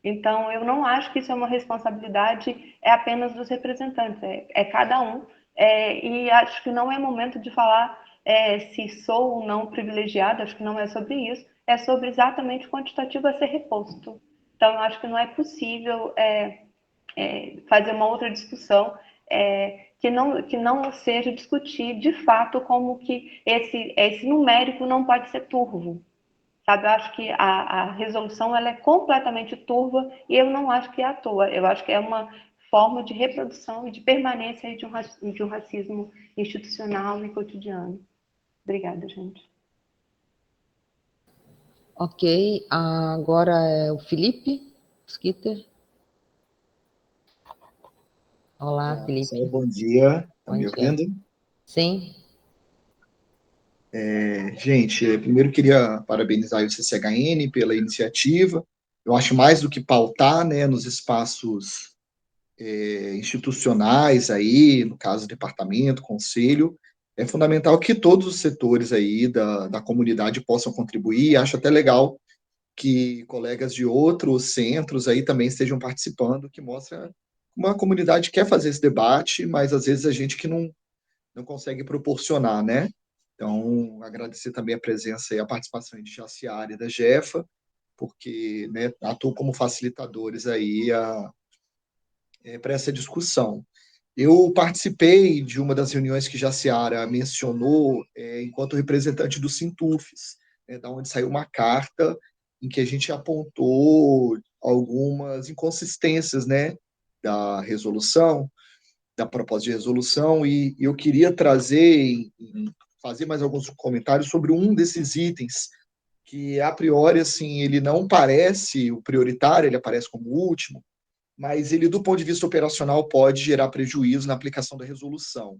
Então, eu não acho que isso é uma responsabilidade apenas dos representantes, é cada um, e acho que não é momento de falar se sou ou não privilegiada, acho que não é sobre isso, é sobre exatamente o quantitativo a ser reposto. Então, eu acho que não é possível fazer uma outra discussão que não seja discutir, de fato, como que esse numérico não pode ser turvo. Sabe? Eu acho que a resolução ela é completamente turva e eu não acho que é à toa. Eu acho que é uma forma de reprodução e de permanência de um racismo institucional e cotidiano. Obrigada, gente.
Ok, agora é o Felipe Skitter. Olá, Felipe.
Bom dia, tá me
Bom dia.
ouvindo?
Sim.
Gente, primeiro queria parabenizar o CCHN pela iniciativa. Eu acho mais do que pautar, né, nos espaços institucionais aí, no caso departamento, conselho, é fundamental que todos os setores aí da comunidade possam contribuir. Acho até legal que colegas de outros centros aí também estejam participando, que mostra uma comunidade quer fazer esse debate, mas às vezes a gente que não consegue proporcionar, né? Então, agradecer também a presença e a participação de Jaciara e da Jefa, porque, né, atuam como facilitadores aí para essa discussão. Eu participei de uma das reuniões que Jaciara mencionou enquanto representante do Sintufes, da onde saiu uma carta em que a gente apontou algumas inconsistências, né, da resolução, da proposta de resolução, e eu queria fazer mais alguns comentários sobre um desses itens, que a priori, assim, ele não parece o prioritário, ele aparece como o último, mas ele, do ponto de vista operacional, pode gerar prejuízo na aplicação da resolução.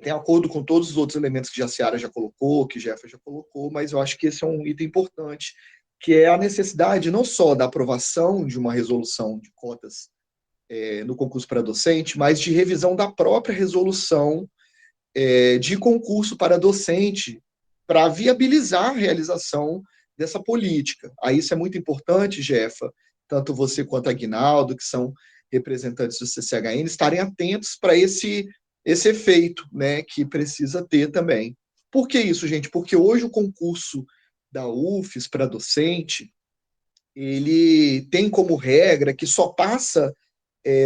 Tem acordo com todos os outros elementos que a Ciara já colocou, que Jefferson já colocou, mas eu acho que esse é um item importante, que é a necessidade não só da aprovação de uma resolução de cotas no concurso para docente, mas de revisão da própria resolução de concurso para docente, para viabilizar a realização dessa política. Aí isso é muito importante, Jefa, tanto você quanto a Aguinaldo, que são representantes do CCHN, estarem atentos para esse efeito, né, que precisa ter também. Por que isso, gente? Porque hoje o concurso da UFES para docente, ele tem como regra que só passa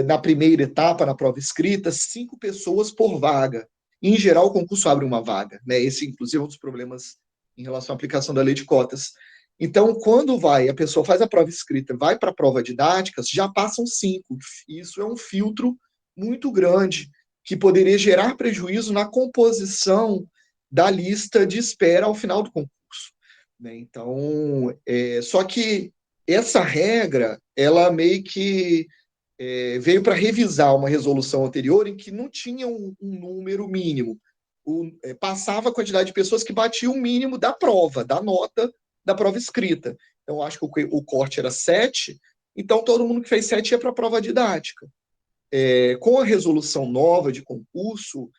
na primeira etapa, na prova escrita, 5 pessoas por vaga. Em geral, o concurso abre uma vaga, né? Esse, inclusive, é um dos problemas em relação à aplicação da lei de cotas. Então, quando a pessoa faz a prova escrita, vai para a prova didática, já passam 5. Isso é um filtro muito grande, que poderia gerar prejuízo na composição da lista de espera ao final do concurso, né? Então, só que essa regra, ela meio que veio para revisar uma resolução anterior em que não tinha um número mínimo. Passava a quantidade de pessoas que batiam o mínimo da prova, da nota da prova escrita. Então, acho que o corte era 7, então todo mundo que fez 7 ia para a prova didática. Com a resolução nova de concurso,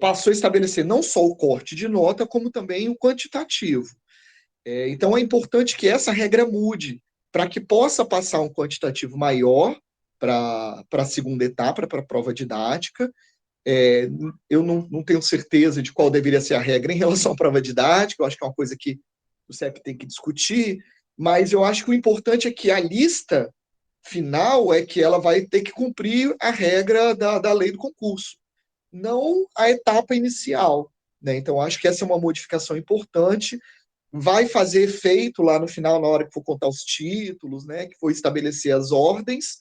passou a estabelecer não só o corte de nota, como também o quantitativo. Então, é importante que essa regra mude, para que possa passar um quantitativo maior para a segunda etapa, para a prova didática. Eu não tenho certeza de qual deveria ser a regra em relação à prova didática, eu acho que é uma coisa que o CEP tem que discutir, mas eu acho que o importante é que a lista final é que ela vai ter que cumprir a regra da lei do concurso, não a etapa inicial, né? Então, acho que essa é uma modificação importante, vai fazer efeito lá no final, na hora que for contar os títulos, né, que for estabelecer as ordens,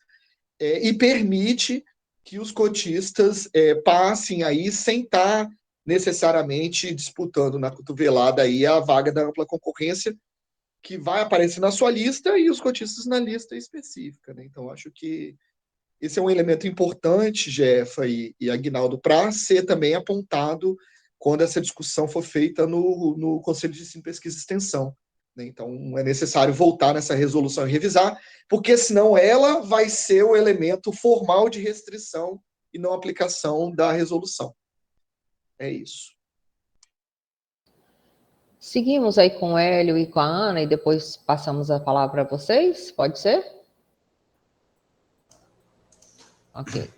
e permite que os cotistas passem aí sem estar necessariamente disputando na cotovelada aí a vaga da ampla concorrência, que vai aparecer na sua lista e os cotistas na lista específica, né? Então, acho que esse é um elemento importante, Jefa e Aguinaldo, para ser também apontado quando essa discussão for feita no Conselho de Ensino, Pesquisa e Extensão, né? Então, é necessário voltar nessa resolução e revisar, porque senão ela vai ser o elemento formal de restrição e não aplicação da resolução. É isso.
Seguimos aí com o Hélio e com a Ana e depois passamos a palavra para vocês, pode ser? Ok.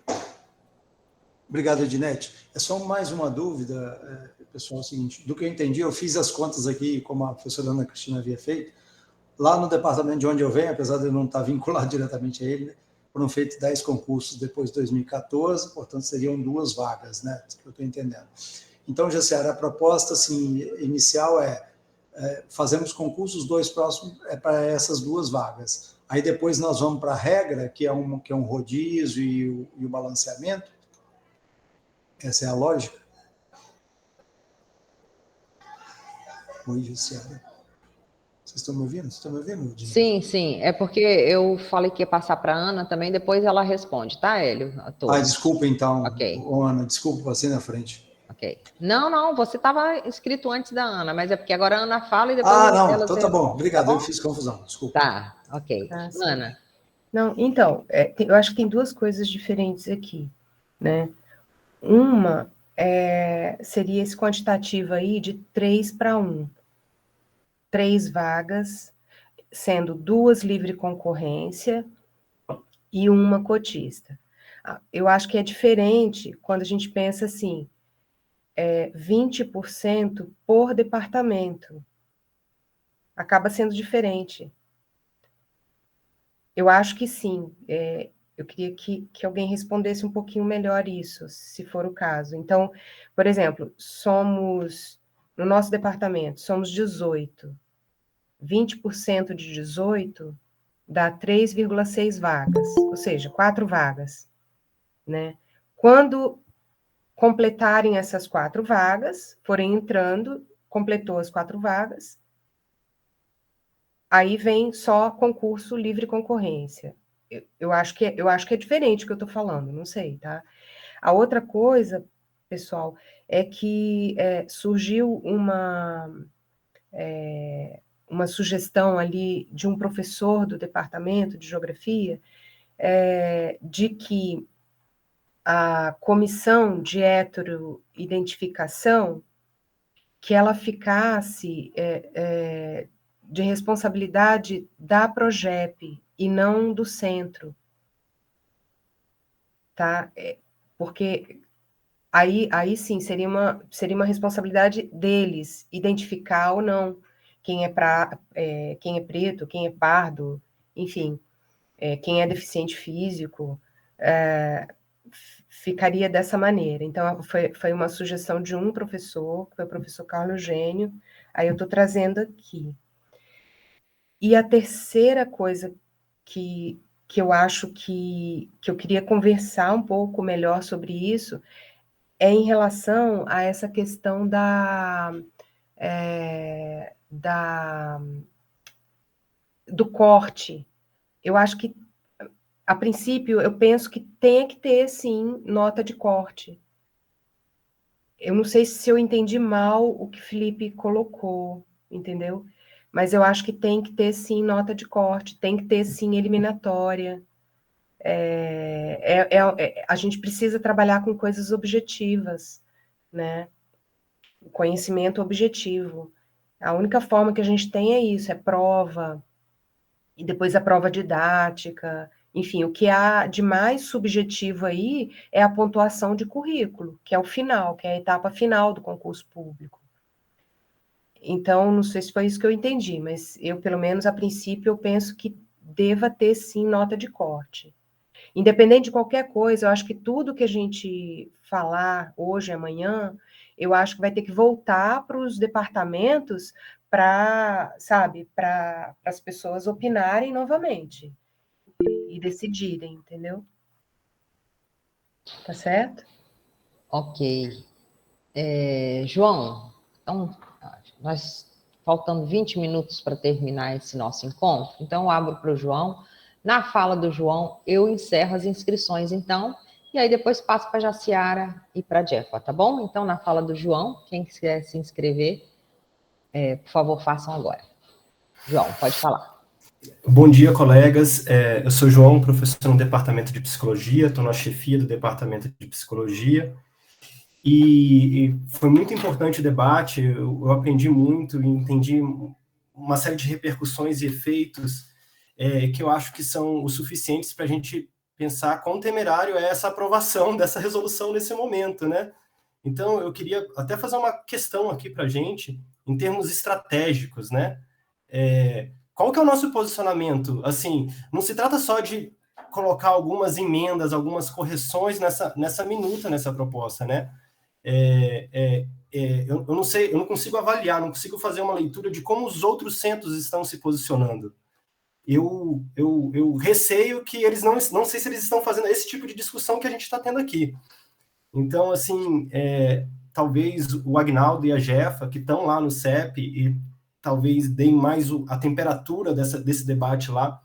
Obrigado, Edinete. É só mais uma dúvida, pessoal, é o seguinte, do que eu entendi, eu fiz as contas aqui, como a professora Ana Cristina havia feito, lá no departamento de onde eu venho, apesar de eu não estar vinculado diretamente a ele, né, foram feitos 10 concursos depois de 2014, portanto, seriam 2 vagas, né, que eu estou entendendo. Então, Jaciara, a proposta assim, inicial fazemos concursos, 2 próximos para essas 2 vagas. Aí depois nós vamos para a regra, que é um rodízio e o balanceamento. Essa é a lógica? Oi, Jaciara. Vocês estão me ouvindo? Vocês estão me ouvindo?
Sim, sim. É porque eu falei que ia passar para a Ana também, depois ela responde, tá, Hélio?
Desculpa, então,
okay.
Ana, desculpa, passei na frente.
Ok. Não, você estava inscrito antes da Ana, mas é porque agora a Ana fala e depois
não,
ela...
então tá bom. Obrigado, tá bom? Eu fiz confusão, desculpa.
Tá, ok. Ana.
Não, então, eu acho que tem 2 coisas diferentes aqui, né? Uma seria esse quantitativo aí de 3 para 1. 3 vagas, sendo 2 livre concorrência e 1 cotista. Eu acho que é diferente quando a gente pensa assim, 20% por departamento. Acaba sendo diferente. Eu acho que sim. Eu queria que alguém respondesse um pouquinho melhor isso, se for o caso. Então, por exemplo, no nosso departamento, somos 18. 20% de 18 dá 3,6 vagas, ou seja, 4 vagas, né? Quando completarem essas 4 vagas, forem entrando, completou as 4 vagas, aí vem só concurso livre concorrência. Eu acho que é diferente o que eu estou falando, não sei, tá? A outra coisa, pessoal, é que surgiu uma sugestão ali de um professor do departamento de geografia de que a comissão de heteroidentificação que ela ficasse de responsabilidade da Progep e não do centro, tá? Porque aí sim seria uma responsabilidade deles identificar ou não quem é preto, quem é pardo, enfim, quem é deficiente físico, ficaria dessa maneira. Então, foi uma sugestão de um professor, que foi o professor Carlos Eugênio, aí eu estou trazendo aqui. E a terceira coisa que eu acho que eu queria conversar um pouco melhor sobre isso é em relação a essa questão do corte. Eu acho que, a princípio, eu penso que tem que ter, sim, nota de corte. Eu não sei se eu entendi mal o que o Felipe colocou, entendeu? Mas eu acho que tem que ter, sim, nota de corte, tem que ter, sim, eliminatória. A gente precisa trabalhar com coisas objetivas, né? Conhecimento objetivo. A única forma que a gente tem é isso, é prova, e depois a prova didática, enfim, o que há de mais subjetivo aí é a pontuação de currículo, que é o final, que é a etapa final do concurso público. Então, não sei se foi isso que eu entendi, mas eu, pelo menos, a princípio, eu penso que deva ter, sim, nota de corte. Independente de qualquer coisa, eu acho que tudo que a gente falar hoje, amanhã, eu acho que vai ter que voltar para os departamentos para, sabe, para as pessoas opinarem novamente e decidirem, entendeu? Tá certo?
Ok. João, então, nós faltando 20 minutos para terminar esse nosso encontro, então eu abro para o João. Na fala do João, eu encerro as inscrições, então, e aí depois passo para a Jaciara e para a Jeffa, tá bom? Então, na fala do João, quem quiser se inscrever, por favor, façam agora. João, pode falar.
Bom dia, colegas. Eu sou João, professor no Departamento de Psicologia, estou na chefia do Departamento de Psicologia, e foi muito importante o debate, eu aprendi muito e entendi uma série de repercussões e efeitos que eu acho que são os suficientes para a gente pensar quão temerário é essa aprovação dessa resolução nesse momento, né? Então, eu queria até fazer uma questão aqui para a gente, em termos estratégicos, né? Qual que é o nosso posicionamento? Assim, não se trata só de colocar algumas emendas, algumas correções nessa minuta, nessa proposta, né? Eu não sei, eu não consigo avaliar, não consigo fazer uma leitura de como os outros centros estão se posicionando. Eu receio que eles não sei se eles estão fazendo esse tipo de discussão que a gente está tendo aqui. Então, assim, talvez o Agnaldo e a Jeffa, que estão lá no CEP, e talvez deem mais a temperatura desse debate lá,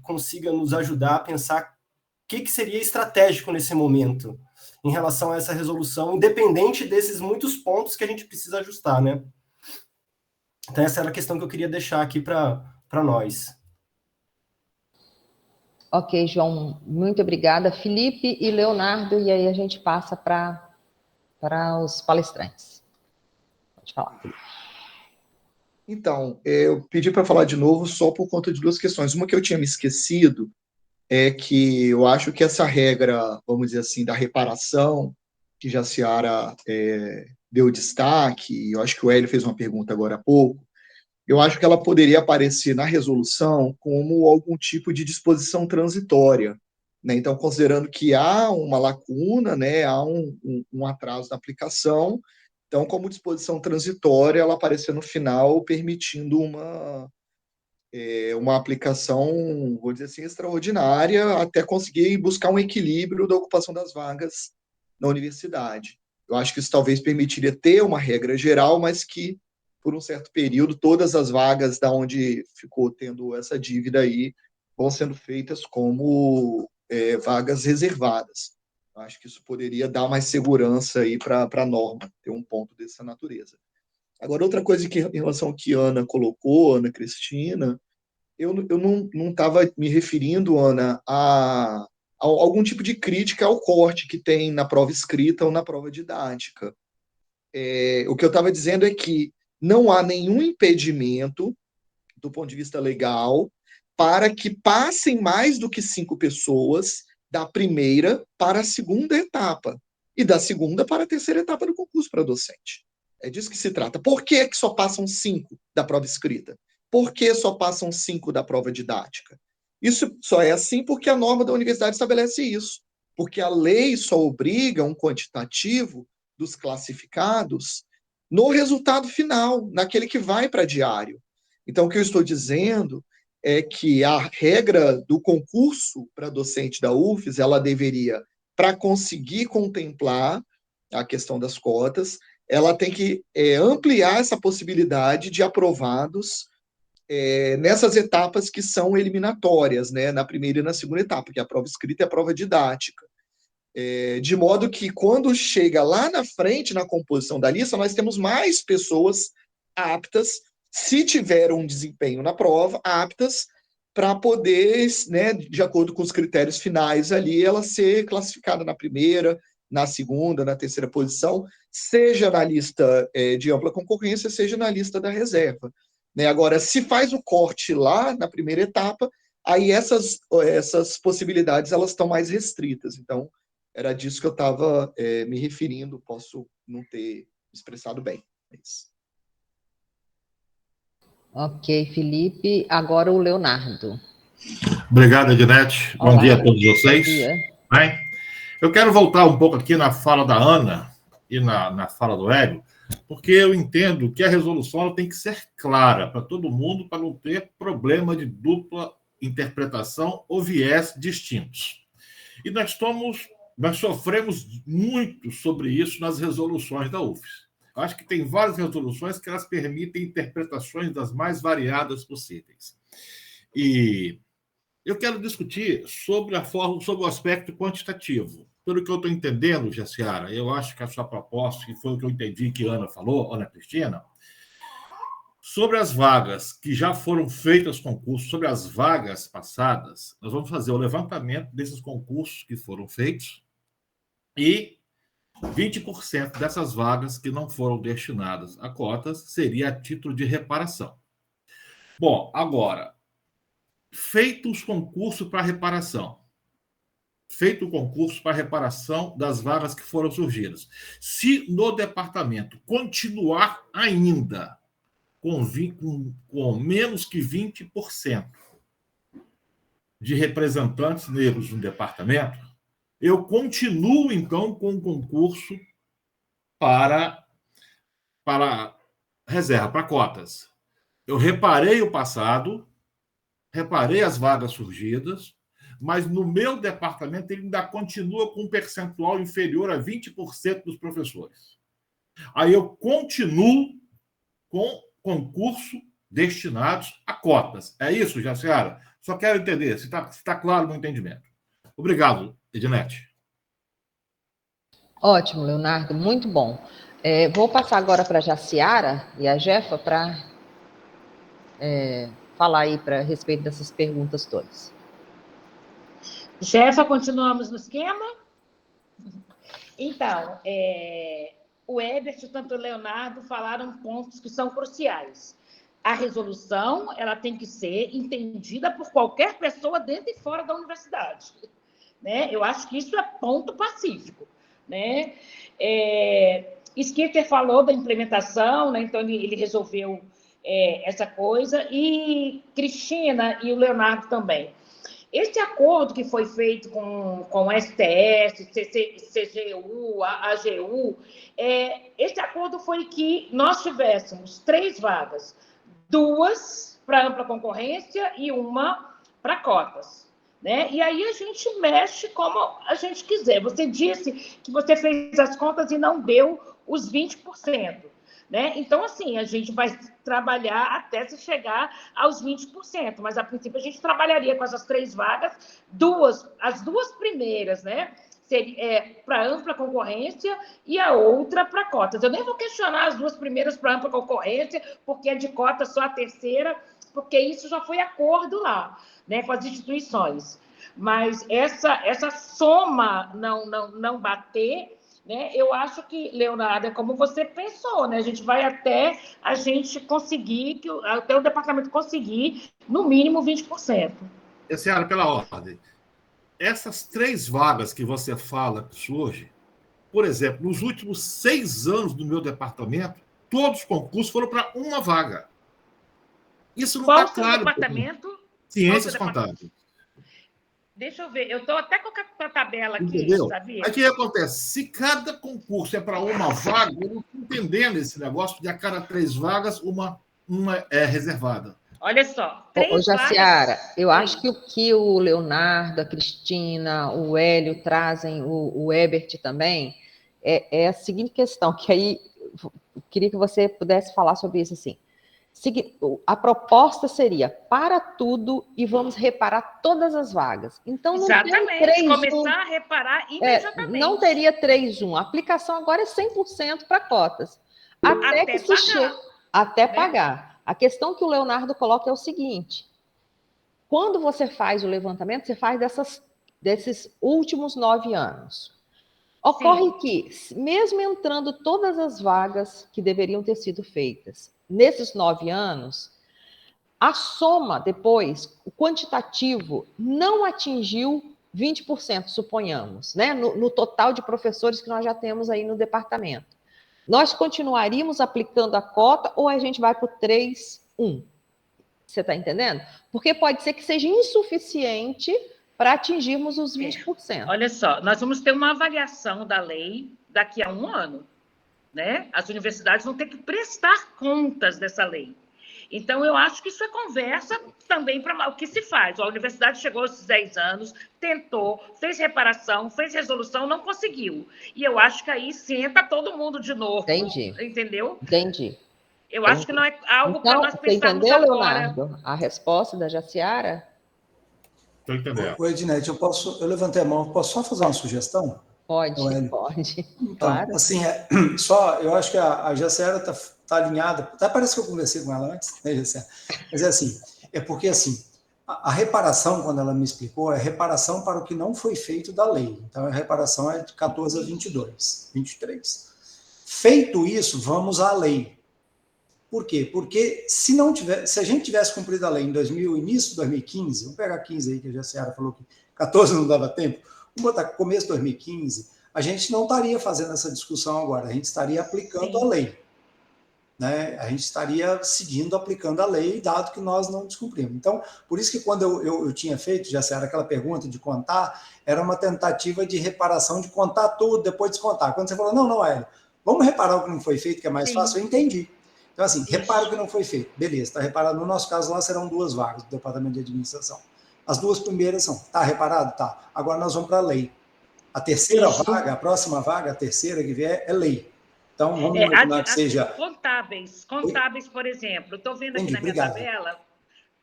consiga nos ajudar a pensar o que seria estratégico nesse momento, em relação a essa resolução, independente desses muitos pontos que a gente precisa ajustar, né? Então, essa era a questão que eu queria deixar aqui para nós.
Ok, João, muito obrigada. Felipe e Leonardo, e aí a gente passa para os palestrantes. Pode falar, Felipe.
Então, eu pedi para falar de novo só por conta de duas questões. Uma que eu tinha me esquecido é que eu acho que essa regra, vamos dizer assim, da reparação, que já a Ciara deu destaque, eu acho que o Hélio fez uma pergunta agora há pouco, eu acho que ela poderia aparecer na resolução como algum tipo de disposição transitória, né? Então, considerando que há uma lacuna, né, há um atraso na aplicação, então, como disposição transitória, ela aparecer no final, permitindo uma aplicação, vou dizer assim, extraordinária, até conseguir buscar um equilíbrio da ocupação das vagas na universidade. Eu acho que isso talvez permitiria ter uma regra geral, mas que, por um certo período, todas as vagas da onde ficou tendo essa dívida aí vão sendo feitas como vagas reservadas. Eu acho que isso poderia dar mais segurança aí para a norma, ter um ponto dessa natureza. Agora, outra coisa que, em relação ao que a Ana colocou, Ana Cristina, eu não estava me referindo, Ana, a algum tipo de crítica ao corte que tem na prova escrita ou na prova didática. O que eu estava dizendo é que não há nenhum impedimento, do ponto de vista legal, para que passem mais do que 5 pessoas da primeira para a segunda etapa, e da segunda para a terceira etapa do concurso para docente. É disso que se trata. Por que só passam 5 da prova escrita? Por que só passam 5 da prova didática? Isso só é assim porque a norma da universidade estabelece isso. Porque a lei só obriga um quantitativo dos classificados no resultado final, naquele que vai para diário. Então, o que eu estou dizendo é que a regra do concurso para docente da UFES, ela deveria, para conseguir contemplar a questão das cotas, ela tem que ampliar essa possibilidade de aprovados nessas etapas que são eliminatórias, né, na primeira e na segunda etapa, que é a prova escrita e a prova didática. De modo que, quando chega lá na frente, na composição da lista, nós temos mais pessoas aptas, se tiver um desempenho na prova, aptas para poder, né, de acordo com os critérios finais ali, ela ser classificada na primeira, na segunda, na terceira posição, seja na lista de ampla concorrência, seja na lista da reserva. Né? Agora, se faz o corte lá na primeira etapa, aí essas possibilidades elas estão mais restritas. Então, era disso que eu estava me referindo, posso não ter expressado bem. É isso.
Ok, Felipe. Agora o Leonardo.
Obrigado, Ednete. Bom dia a todos vocês.
Bom dia.
Bem, eu quero voltar um pouco aqui na fala da Ana e na fala do Hélio, porque eu entendo que a resolução tem que ser clara para todo mundo, para não ter problema de dupla interpretação ou viés distintos. E nós sofremos muito sobre isso nas resoluções da UFES. Eu acho que tem várias resoluções que elas permitem interpretações das mais variadas possíveis. E eu quero discutir sobre o aspecto quantitativo. Pelo que eu estou entendendo, Jaciara, eu acho que a sua proposta, que foi o que eu entendi que a Ana falou, Ana Cristina, sobre as vagas que já foram feitas concursos, sobre as vagas passadas, nós vamos fazer o levantamento desses concursos que foram feitos e 20% dessas vagas que não foram destinadas a cotas seria a título de reparação. Bom, agora, feito os concursos para reparação, feito o concurso para reparação das vagas que foram surgidas, se no departamento continuar ainda com menos que 20% de representantes negros no departamento, eu continuo, então, com o concurso para reserva, para cotas. Eu reparei o passado, reparei as vagas surgidas, mas no meu departamento ele ainda continua com um percentual inferior a 20% dos professores. Aí eu continuo com concurso destinados a cotas. É isso, Jaciara? Só quero entender se está claro no entendimento. Obrigado, Ednete.
Ótimo, Leonardo, muito bom. Vou passar agora para a Jaciara e a Jefa para falar aí a respeito dessas perguntas todas.
Jefa, continuamos no esquema? Então, o Ebert e tanto o Leonardo falaram pontos que são cruciais. A resolução ela tem que ser entendida por qualquer pessoa dentro e fora da universidade. Né? Eu acho que isso é ponto pacífico. Né? Skinner falou da implementação, né? Então ele resolveu essa coisa, e Cristina e o Leonardo também. Esse acordo que foi feito com o STS, CGU, AGU, esse acordo foi que nós tivéssemos 3 vagas, 2 para ampla concorrência e uma para cotas. Né? E aí a gente mexe como a gente quiser. Você disse que você fez as contas e não deu os 20%. Né? Então, assim, a gente vai trabalhar até se chegar aos 20%, mas a princípio a gente trabalharia com essas 3 vagas, as duas primeiras, né? Para ampla concorrência e a outra para cotas. Eu nem vou questionar as 2 primeiras para ampla concorrência, porque é de cota só a terceira, porque isso já foi acordo lá, né, com as instituições. Mas essa soma não bater, né, eu acho que, Leonardo, é como você pensou, né? A gente vai até a gente conseguir, até o departamento conseguir, no mínimo, 20%.
Senhora, pela ordem. Essas 3 vagas que você fala que surgem, por exemplo, nos últimos 6 anos do meu departamento, todos os concursos foram para uma vaga. Isso não está claro.
Qual o seu departamento?
Ciências Contábeis.
Deixa eu ver, eu estou até com a tabela aqui,
entendeu?
sabia?
Aí o que acontece? Se cada concurso é para uma vaga, eu não estou entendendo esse negócio de a cada 3 vagas, uma é reservada.
Olha só,
3 Jaciara, eu acho que o que o Leonardo, a Cristina, o Hélio trazem, o Ebert também, é a seguinte questão, que aí eu queria que você pudesse falar sobre isso assim. A proposta seria para tudo e vamos reparar todas as vagas. Então, não
exatamente,
tem 3-1,
começar a reparar imediatamente.
Não teria 3-1. A aplicação agora é 100% para cotas. Até que se chegue, até pagar. A questão que o Leonardo coloca é o seguinte: quando você faz o levantamento, você faz desses últimos 9 anos. Ocorre que, mesmo entrando todas as vagas que deveriam ter sido feitas nesses 9 anos, a soma depois, o quantitativo, não atingiu 20%, suponhamos, né? No total de professores que nós já temos aí no departamento. Nós continuaríamos aplicando a cota ou a gente vai para o 3-1? Você está entendendo? Porque pode ser que seja insuficiente para atingirmos os 20%.
Olha só, nós vamos ter uma avaliação da lei daqui a 1 ano. Né? As universidades vão ter que prestar contas dessa lei. Então, eu acho que isso é conversa também para o que se faz. A universidade chegou aos 10 anos, tentou, fez reparação, fez resolução, não conseguiu. E eu acho que aí senta todo mundo de novo.
Entendi.
Entendeu?
Entendi.
Eu acho que não é algo
então,
para nós pensarmos
entendeu,
agora.
Leonardo, a resposta da Jaciara?
Estou entendendo.
Oi, Ednete, eu levantei a mão, posso só fazer uma sugestão?
Pode.
Então,
Claro.
assim, eu acho que a Jaciara está alinhada, até parece que eu conversei com ela antes, né, Jaciara? Mas é assim, porque assim, a reparação, quando ela me explicou, é reparação para o que não foi feito da lei. Então, a reparação é de 14 a 23. Feito isso, vamos à lei. Por quê? Porque se a gente tivesse cumprido a lei em início de 2015, vamos pegar 15 aí, que a Jaciara falou que 14 não dava tempo, vamos botar começo de 2015, a gente não estaria fazendo essa discussão agora, a gente estaria aplicando a lei. Né? A gente estaria aplicando a lei, dado que nós não descumprimos. Então, por isso que quando eu tinha feito, Jaciara, aquela pergunta de contar, era uma tentativa de reparação, de contar tudo, depois descontar. Quando você falou, não, Hélio, vamos reparar o que não foi feito, que é mais fácil, eu entendi. Então, assim, repara o que não foi feito. Beleza, está reparado. No nosso caso, lá serão 2 vagas do Departamento de Administração. As 2 primeiras são, tá reparado? Tá. Agora nós vamos para a lei. A terceira vaga, a próxima vaga, a terceira que vier, é lei. Então, vamos imaginar que seja...
Contábeis, por exemplo. Estou vendo aqui na minha tabela,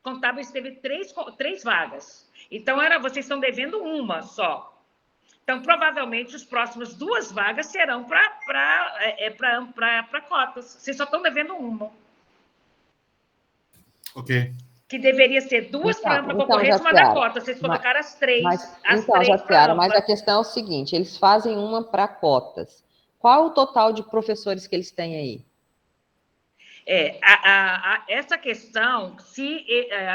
contábeis teve 3 vagas. Então, vocês estão devendo uma só. Então, provavelmente, os próximos 2 vagas serão para cotas. Vocês só estão devendo uma.
Ok.
Que deveria ser 2 para ampla concorrência e uma da cota. Vocês colocaram as 3.
Jaciara, mas a questão é o seguinte, eles fazem uma para cotas. Qual o total de professores que eles têm aí?
Essa questão,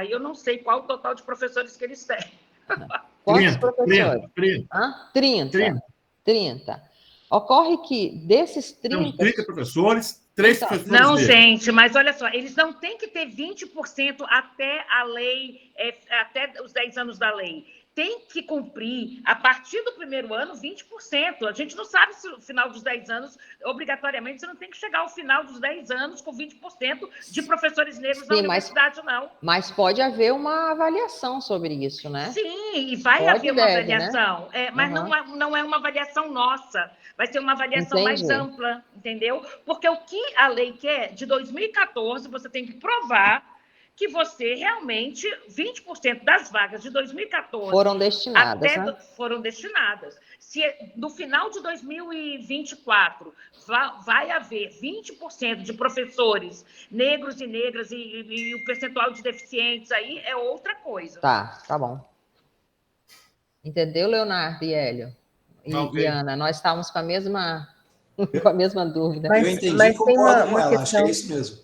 eu não sei qual o total de professores que eles têm.
Quantos professores? 30. Ocorre que desses 30...
Temos 30 professores, 3 professores...
Não, gente, mas olha só, eles não têm que ter 20% até a lei, até os 10 anos da lei. tem que cumprir, a partir do primeiro ano, 20%. A gente não sabe se no final dos 10 anos, obrigatoriamente, você não tem que chegar ao final dos 10 anos com 20% de professores negros na universidade, não.
Mas pode haver uma avaliação sobre isso, né?
Sim, e vai haver uma avaliação, né? Mas não é uma avaliação nossa, vai ser uma avaliação mais ampla, entendeu? Porque o que a lei quer, de 2014, você tem que provar que você realmente, 20% das vagas de 2014...
Foram destinadas, né?
Foram destinadas. Se no final de 2024 vai haver 20% de professores negros e negras e o percentual de deficientes aí é outra coisa.
Tá bom. Entendeu, Leonardo e Hélio? E Ana, nós estávamos com a mesma dúvida.
Eu entendi, concordo com ela, acho que é isso mesmo.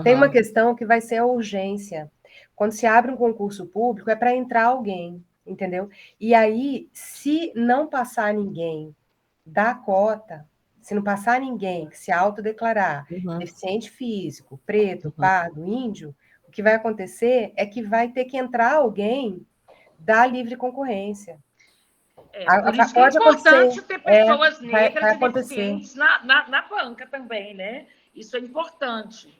Tem uma questão que vai ser a urgência. Quando se abre um concurso público, é para entrar alguém, entendeu? E aí, se não passar ninguém da cota, se não passar ninguém que se autodeclarar deficiente físico, preto, pardo, índio, o que vai acontecer é que vai ter que entrar alguém da livre concorrência.
Por isso que é importante ter pessoas negras e deficientes na banca também, né? Isso é importante.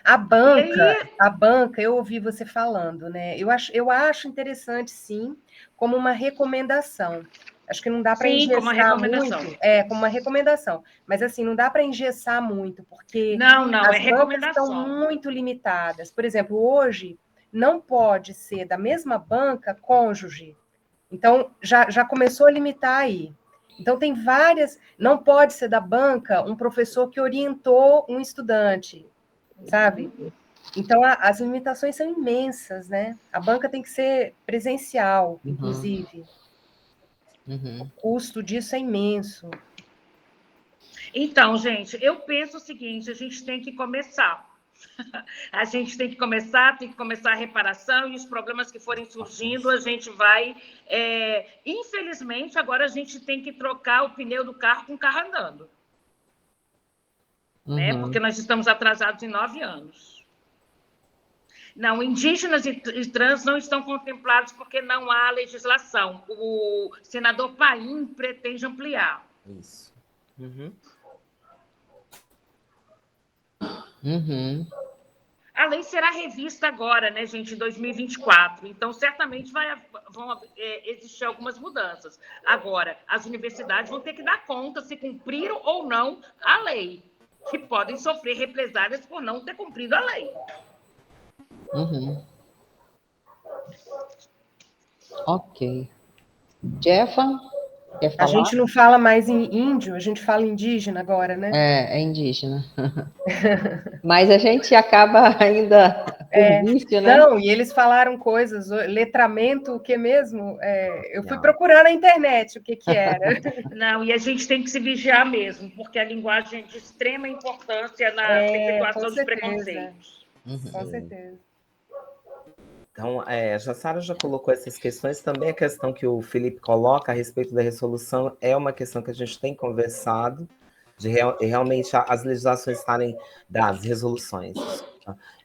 A banca, eu ouvi você falando, né? Eu acho interessante, sim, como uma recomendação. Acho que não dá para engessar muito. Como uma recomendação. Mas, assim, não dá para engessar muito, porque as bancas estão muito limitadas. Por exemplo, hoje, não pode ser da mesma banca cônjuge. Então, já começou a limitar aí. Então, tem várias... Não pode ser da banca um professor que orientou um estudante, sabe? Então, as limitações são imensas, né? A banca tem que ser presencial, inclusive. O custo disso é imenso.
Então, gente, eu penso o seguinte, a gente tem que começar. A gente tem que começar a reparação, e os problemas que forem surgindo, a gente vai... Infelizmente, agora a gente tem que trocar o pneu do carro com o carro andando. Né? Porque nós estamos atrasados em 9 anos. Não, indígenas e trans não estão contemplados porque não há legislação. O senador Paim pretende ampliar.
Isso.
A lei será revista agora, né, gente, em 2024. Então, certamente vão existir algumas mudanças. Agora, as universidades vão ter que dar conta se cumpriram ou não a lei, que podem sofrer represálias por não ter cumprido a lei.
Ok. Jeffa, quer falar?
A gente não fala mais em índio, a gente fala indígena agora, né?
É indígena. Mas a gente acaba ainda com vício, né?
Não, e eles falaram coisas, letramento, o que mesmo? Eu fui procurar na internet o que era.
Não, e a gente tem que se vigiar mesmo, porque a linguagem é de extrema importância na perpetuação dos preconceitos.
Com certeza.
Então, a Jassara já colocou essas questões, também a questão que o Felipe coloca a respeito da resolução é uma questão que a gente tem conversado, de realmente as legislações das resoluções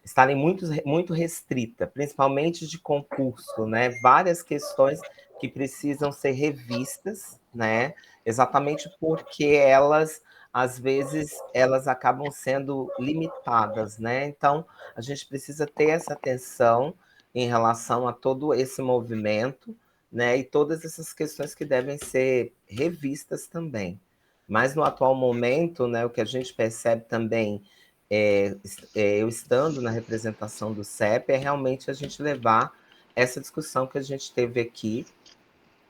estarem muito restritas, principalmente de concurso, né? Várias questões que precisam ser revistas, né? Exatamente porque elas, às vezes, elas acabam sendo limitadas, né? Então, a gente precisa ter essa atenção em relação a todo esse movimento, né, e todas essas questões que devem ser revistas também. Mas no atual momento, né, o que a gente percebe também, eu estando na representação do CEP, é realmente a gente levar essa discussão que a gente teve aqui,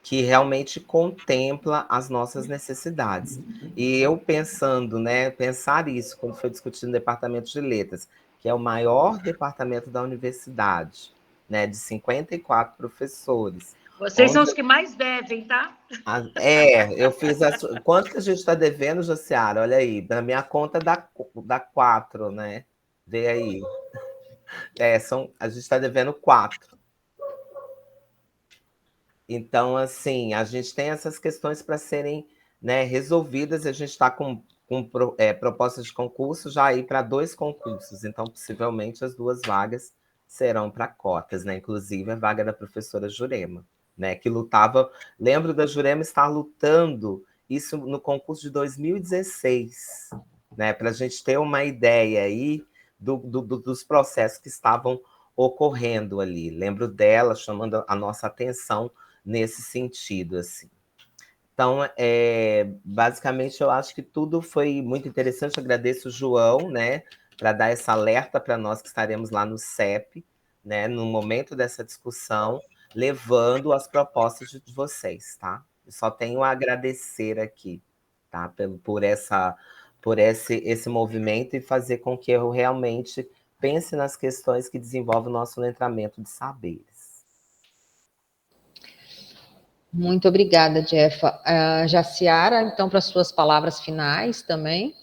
que realmente contempla as nossas necessidades. E eu pensando, né, pensar isso, quando foi discutido no Departamento de Letras, que é o maior departamento da universidade, né, de 54 professores.
Vocês são os que mais devem, tá?
Eu fiz quanto que a gente está devendo, Jaciara? Olha aí, na minha conta dá 4, né? Vê aí. A gente está devendo 4. Então, assim, a gente tem essas questões para serem, né, resolvidas, e a gente está com propostas de concurso já aí para 2 concursos, então, possivelmente, as 2 vagas serão para cotas, né? Inclusive a vaga da professora Jurema, né? Que lutava, lembro da Jurema estar lutando isso no concurso de 2016, né? Para a gente ter uma ideia aí dos processos que estavam ocorrendo ali. Lembro dela chamando a nossa atenção nesse sentido, assim. Então, basicamente, eu acho que tudo foi muito interessante. Eu agradeço o João, né, para dar essa alerta para nós que estaremos lá no CEP, né, no momento dessa discussão, levando as propostas de vocês, tá? Eu só tenho a agradecer aqui, tá, por esse movimento e fazer com que eu realmente pense nas questões que desenvolvem o nosso letramento de saberes.
Muito obrigada, Jefa. Jaciara, então, para as suas palavras finais também.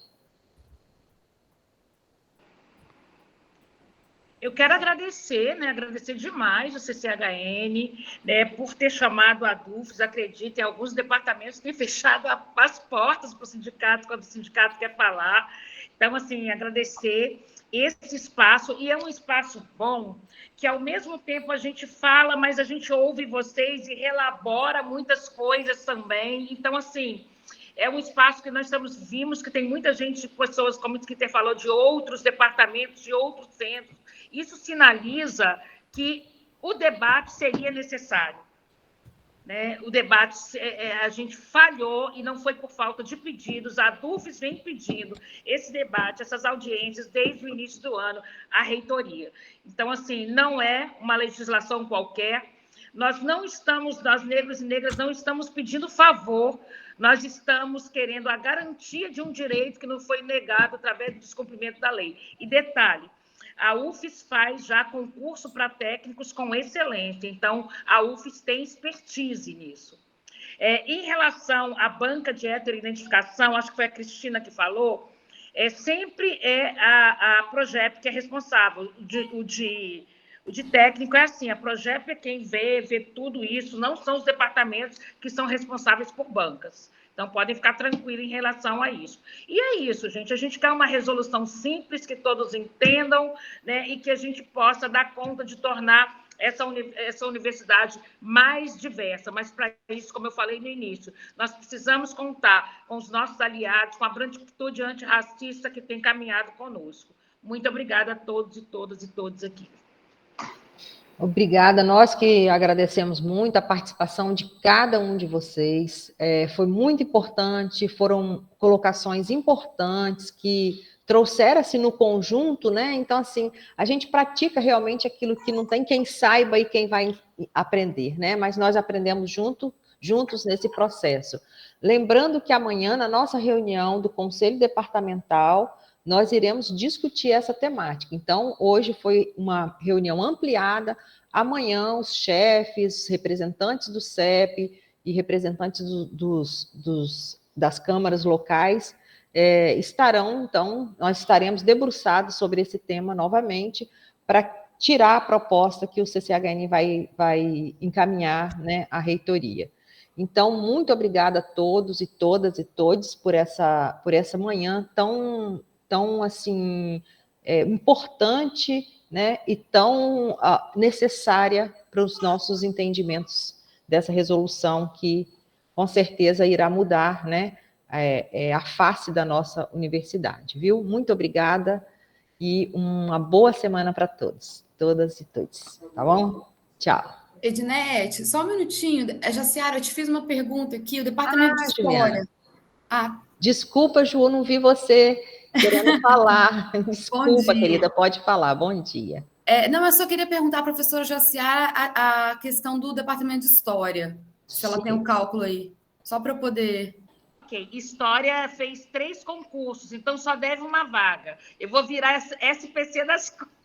Eu quero agradecer, né, agradecer demais o CCHN, né, por ter chamado a DUFES. Acredito, em alguns departamentos têm fechado as portas para o sindicato, quando o sindicato quer falar. Então, assim, agradecer esse espaço, e é um espaço bom, que ao mesmo tempo a gente fala, mas a gente ouve vocês e relabora muitas coisas também. Então, assim, é um espaço que nós vimos que tem muita gente, pessoas, como o Skinter falou, de outros departamentos, de outros centros. Isso sinaliza que o debate seria necessário. Né? O debate, a gente falhou e não foi por falta de pedidos. A DUFES vem pedindo esse debate, essas audiências, desde o início do ano, à reitoria. Então, assim, não é uma legislação qualquer. Nós, negros e negras, não estamos pedindo favor, nós estamos querendo a garantia de um direito que não foi negado através do descumprimento da lei. E detalhe, a UFES faz já concurso para técnicos com excelência, então a UFES tem expertise nisso. Em relação à banca de heteroidentificação, acho que foi a Cristina que falou, sempre a Progep que é responsável. O de técnico é assim, a Progep é quem vê tudo isso, não são os departamentos que são responsáveis por bancas. Então, podem ficar tranquilos em relação a isso. E é isso, gente. A gente quer uma resolução simples, que todos entendam, né, e que a gente possa dar conta de tornar essa universidade mais diversa. Mas, para isso, como eu falei no início, nós precisamos contar com os nossos aliados, com a branquitude antirracista que tem caminhado conosco. Muito obrigada a todos e todas e todos aqui.
Obrigada, nós que agradecemos muito a participação de cada um de vocês, foi muito importante, foram colocações importantes que trouxeram-se no conjunto, né? Então, assim, a gente pratica realmente aquilo que não tem quem saiba e quem vai aprender, né? Mas nós aprendemos juntos nesse processo. Lembrando que amanhã, na nossa reunião do Conselho Departamental, nós iremos discutir essa temática. Então, hoje foi uma reunião ampliada, amanhã os chefes, representantes do CEP e representantes das câmaras locais estarão, então, nós estaremos debruçados sobre esse tema novamente, para tirar a proposta que o CCHN vai encaminhar, né, à reitoria. Então, muito obrigada a todos e todas e todos por essa manhã tão assim, importante, né, e tão necessária para os nossos entendimentos dessa resolução que, com certeza, irá mudar, né, a face da nossa universidade, viu? Muito obrigada e uma boa semana para todos, todas e todos, tá bom? Tchau.
Ednete, só um minutinho. Jaciara, eu te fiz uma pergunta aqui, o Departamento de História.
Desculpa, Ju, não vi você querendo falar. Desculpa, querida, pode falar. Bom dia.
Não, eu só queria perguntar à professora Jaciara a questão do Departamento de História, se ela tem um cálculo aí, só para eu poder...
Ok, História fez 3 concursos, então só deve uma vaga. Eu vou virar SPC das cotas.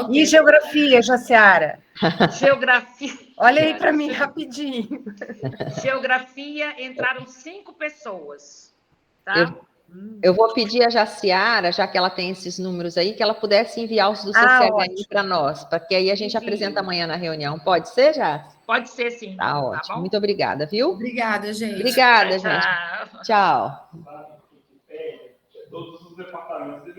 Okay. E Geografia, Jaciara?
Geografia.
Olha aí para mim rapidinho.
Geografia, entraram 5 pessoas. Tá?
Eu vou pedir a Jaciara, já que ela tem esses números aí, que ela pudesse enviar os do CCHN para nós, para que aí a gente apresenta amanhã na reunião. Pode ser, Jaci?
Pode ser, sim.
Tá ótimo. Muito obrigada, viu?
Obrigada, gente.
Obrigada, gente. Tchau.
Todos os departamentos